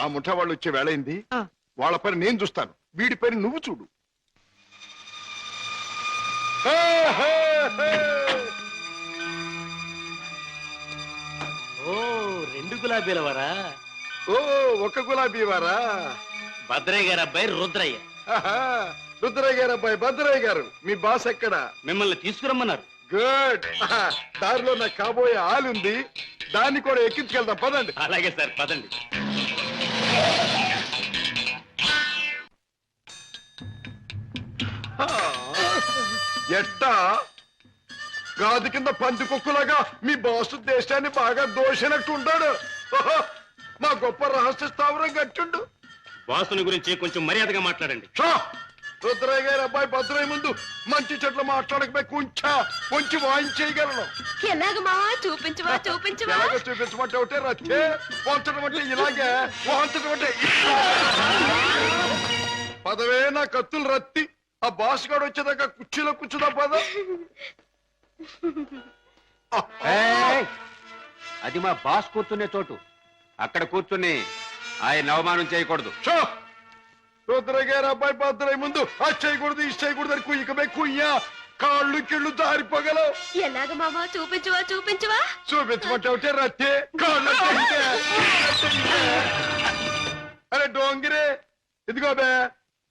ఆ ముఠా వాళ్ళు వచ్చే వేళైంది. వాళ్ళ పని నేను చూస్తాను, వీడి పని నువ్వు చూడు. ఓ 2 గులాబీల వారా? ఓ ఒక గులాబీ వారా? భద్రయ్య గారు అబ్బాయి రుద్రయ్య. రుద్రయ్య గారు అబ్బాయి భద్రయ్య గారు. మీ బాస్ ఎక్కడ? మిమ్మల్ని తీసుకురమ్మన్నారు. గుడ్. దారిలో నాకు కాబోయే ఆలుంది, దాన్ని కూడా ఎక్కించుకెళ్దాం, పదండి. అలాగే సార్, పదండి. ఎట్టా గాది కింద పంది కుక్కులాగా మీ బాసు దేశాన్ని బాగా దోషినట్టు ఉంటాడు. మా గొప్ప రహస్య స్థావరం కట్టిండు. బాసుని గురించి కొంచెం మర్యాదగా మాట్లాడండి. రుద్రయ్య గారి అబ్బాయి భద్రయ్య ముందు మంచి చెట్లు మాట్లాడకపోయి కొంచెం వాయించేయగలను. ఎలాగ మావా? చూపించవా చూపించవా? ఎలాగో చూపించమంటే ఒకటే రచ్చే, వంచడం అంటే ఇలాగే, వాంచడం అంటే పదవే నా కత్తులు రత్తి. ఆ బాస్ గారు వచ్చేదాకా కుర్చీలో కూర్చుదా పద. అది మా బాస్ కూర్చునే చోటు. అక్కడ కూర్చుని ఆయన అవమానం చేయకూడదు. రుద్రయ్య గారి అబ్బాయి భద్రయ్య ముందు అది చేయకూడదు, ఇది చేయకూడదు అని కుయ్యకమే కుయ్యా, కాళ్ళు కిళ్ళు జారిపోగలవు. ఎలాగ మావా? చూపించవా చూపించవా? చూపించమంటే ఒకటే రత్తే, కాళ్ళు అరే డోంగిరే, ఇదిగో బే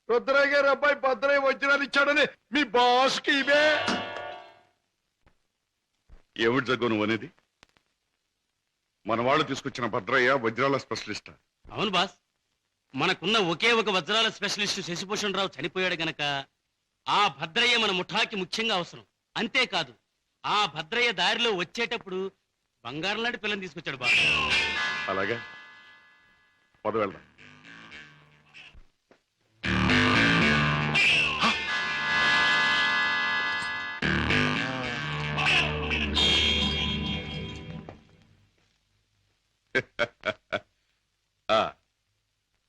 రుద్రయ్య గారి అబ్బాయి భద్రయ్య వజ్రాలు ఇచ్చాడని మీ బాస్ కి ఇవే. ఏమిటి జగ్గు నువ్వు అనేది? మన వాళ్ళు తీసుకొచ్చిన భద్రయ్య వజ్రాల స్పెషలిస్ట్. అవును బాస్, మనకున్న ఒకే ఒక వజ్రాల స్పెషలిస్ట్ శశిభూషణ్ రావు చనిపోయాడు గనక ఆ భద్రయ్య మన ముఠాకి ముఖ్యంగా అవసరం. అంతేకాదు, ఆ భద్రయ్య దారిలో వచ్చేటప్పుడు బంగారం లాంటి పిల్లని తీసుకొచ్చాడు బాస్. అలాగే పద వెళ్దాం.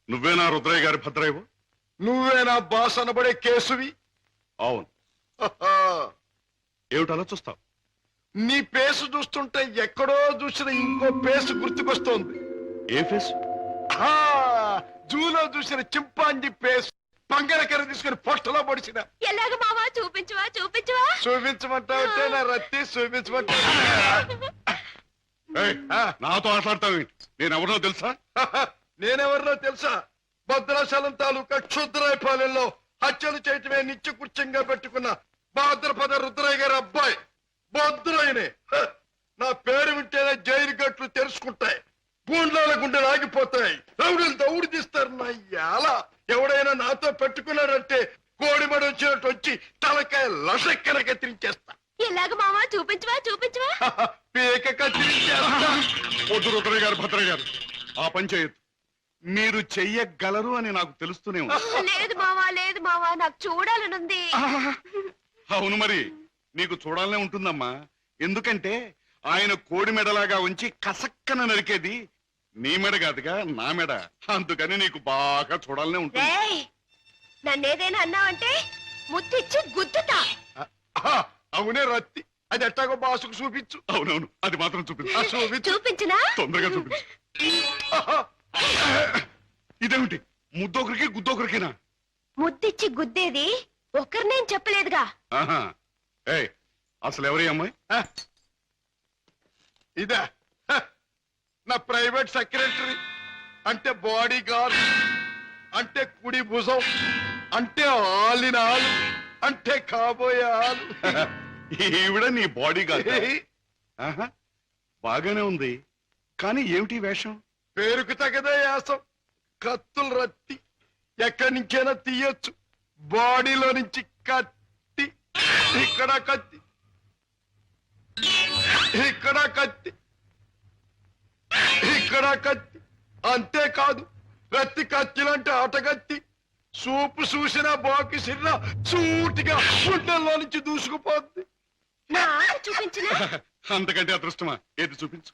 నువ్వేనా రుద్రయ్య గారి భద్రయ్యవు? నువ్వేనా బాస్ అనబడే కేసువి? అవును. ఏమిటి అలా చూస్తావు? నీ పేసు చూస్తుంటే ఎక్కడో చూసిన ఇంకో పేసు గుర్తుకొస్తోంది. ఏ ఫేస్? జూలో చూసిన చింపాంజీ పేసు, పంగడకర తీసుకుని పొట్టలో పొడిచిన. ఎలాగ మావా? చూపించవా చూపించవా? చూపించమంటావుంటే నా రత్తి చూపించమంటా. నాతో మాట్లాడతావు? నేనెవరో తెలుసా? నేనెవరినో తెలుసా? భద్రాచలం తాలూకా క్షుద్రాయపాలెంలో హత్యలు చేయటమే నిత్యకృత్యంగా పెట్టుకున్న భాద్రపద రుద్రయ్య గారి అబ్బాయి భద్రయ్యనే. నా పేరు వింటేనే జైలు గట్లు తెరుచుకుంటాయి, గూండ్లాల గుండెలు ఆగిపోతాయి, రౌడీలు దౌడు తీస్తారు. నా యాల ఎవడైనా నాతో పెట్టుకున్నాడంటే కోడిమడి వచ్చినట్టు వచ్చి తలకాయ లసక్కన కత్తిరించేస్తా. ఎలాగ మావా? చూపించవా చూపించవా? పీక కత్తిరించేస్తా. వద్దు రుద్రయ్య గారు, భద్రయ్య గారు, ఆ పని చేయొద్దు. మీరు చెయ్యగలరు అని నాకు తెలుస్తూనే ఉంది. లేదు మావా, లేదు మావా, నాకు చూడాలనుంది. అవును, మరి నీకు చూడాలనే ఉంటుందమ్మా. ఎందుకంటే ఆయన కోడి మెడలాగా ఉంచి కసక్కన నరికేది నీ మెడ కాదుగా, నా మెడ. అందుకని నీకు బాగా చూడాలనే ఉంటుంది. నన్నేదైనా అన్నావంటే ముద్దిచ్చి గుద్దుతా. అవునే రత్తి, అది ఎట్టాగో బాసుకు చూపించు. అవునవును, అది మాత్రం చూపించు. చూపించినా? తొందరగా చూపించు. ఇదేమిటి, ముద్దొకరికి గుద్దొకరికినా? ముద్దిచ్చి గుద్దేది ఒకరినేం చెప్పలేదుగా. అసలు ఎవరి అమ్మాయి? ఇదా నా ప్రైవేట్ సెక్రటరీ, అంటే బాడీ గార్డ్, అంటే కుడి భుజం, అంటే ఆలిన ఆలు, అంటే కాబోయే ఆలు. ఈవిడ నీ బాడీ గార్డ్? బాగానే ఉంది, కానీ ఏమిటి వేషం? పేరుకు తగదే యాసం. కత్తులు రత్తి ఎక్కడి నుంచైనా తీయొచ్చు. బాడీలో నుంచి కత్తి, ఇక్కడ కత్తి, ఇక్కడ కత్తి, ఇక్కడ కత్తి. అంతేకాదు, రత్తి కత్తిలంటే ఆటగత్తి. సూపు చూసిన బాకి సిన్న సూటిగా గుండెల్లో నుంచి దూసుకుపోద్ది. చూపించిన అంతకంటే అదృష్టమా? ఏది చూపించు.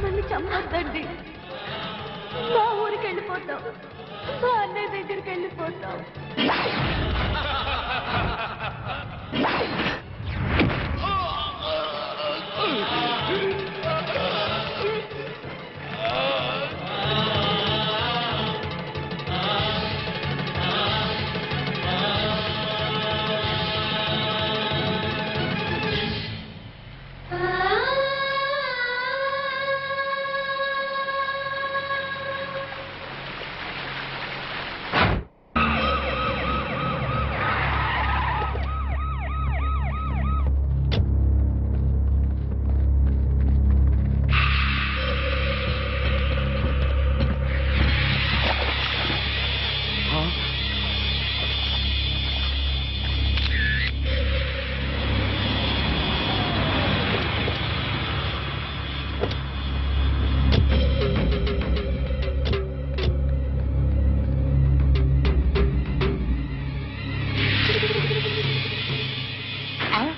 నన్ను చంపొద్దండి. మా ఊరికి వెళ్ళిపోతాం, మా అన్నయ్య దగ్గరికి వెళ్ళిపోతాం.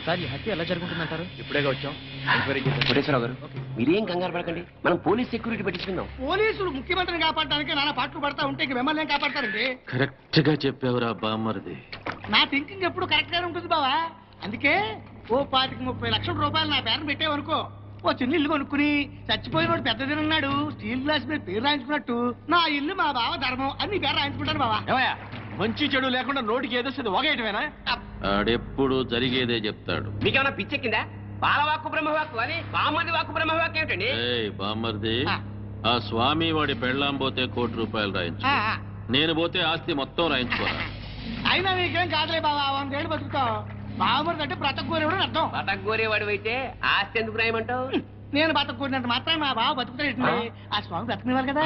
సార్ ఈ హత్య ఎలా జరుగుతుందంటారు? ఇప్పుడేగా వచ్చాం. కోటేశ్వరరావు గారు మీరేం కంగారు పడకండి, మనం పోలీస్ సెక్యూరిటీ పెట్టించుకుందాం. పోలీసులు ముఖ్యమంత్రిని కాపాడడానికి నాన్న పాటలు పడతా ఉంటే ఇంక మిమ్మల్ని ఏం కాపాడతారండి? కరెక్ట్ గా చెప్పావురా బామ్మర్ది. నా థింకింగ్ ఎప్పుడు కరెక్ట్ గానే ఉంటుంది బావా. అందుకే ఓ 25-30 లక్షల రూపాయలు నా పేరును పెట్టేవనుకో, ఓ చిన్న ఇల్లు కొనుక్కుని చచ్చిపోయినోడు పెద్దదినన్నాడు స్టీల్ గ్లాస్ మీద పేరు రాయించుకున్నట్టు నా ఇల్లు మా బావ ధర్మం అని పేరు రాయించుకుంటాను బావా. మంచి చెడు లేకుండా నోటికి ఏదొస్తుంది వాగేయటమేనా? ఆడెప్పుడు జరిగేదే చెప్తాడు. మీకేమన్నా పిచ్చెక్కిందా? బాలవాక్కు బ్రహ్మవాక్కు అని బామ్మది వాక్కు బ్రహ్మవాక్కు ఏమిటండి? బామ్మర్ది, ఆ స్వామి వాడి పెళ్ళాం పోతే ₹1,00,00,000 రాయించు, నేను పోతే ఆస్తి మొత్తం రాయించుకోరా. అయినా నీకేం కాదులే బావా, 100 ఏళ్ళు బతుకుతావు. బావమరిది అంటే బ్రతకూరేవాడు అని అర్థం. బతకగోరేవాడు అయితే ఆస్తి ఎందుకు రాయమంటావు? నేను బతకూరినంత మాత్రం మా బావ బతుకుతాడు. ఆ స్వామి బతకనివ్వాలి కదా.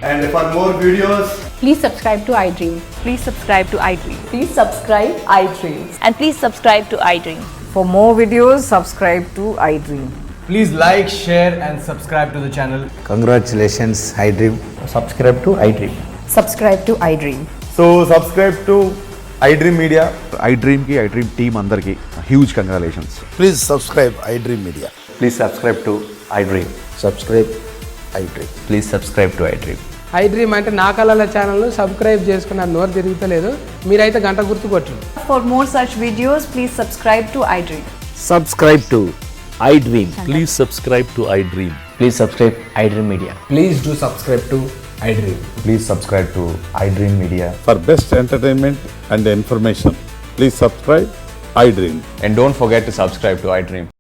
And for more videos, Please subscribe to iDream. Please subscribe to iDream. Please subscribe iDream. And please subscribe to iDream. For more videos, subscribe to iDream. Please like, share and subscribe to the channel. congratulations, iDream. Subscribe to iDream. Subscribe to iDream. So subscribe to iDream Media. iDream ki iDream team andarki huge congratulations. Please subscribe iDream Media. Please subscribe to iDream. Subscribe iDream. Please subscribe to iDream. iDream అంటే నా కళల channel subscribe చేసుకున్న నోరు తిరుగుతలేదు, మీరైతే గంట గుర్తు కొట్టండి. For more such videos, please subscribe to iDream. Subscribe to iDream. Please subscribe to iDream. Please subscribe iDream Media. Please do subscribe to iDream. Please subscribe to iDream Media. For best entertainment and information, please subscribe iDream. And don't forget to subscribe to iDream.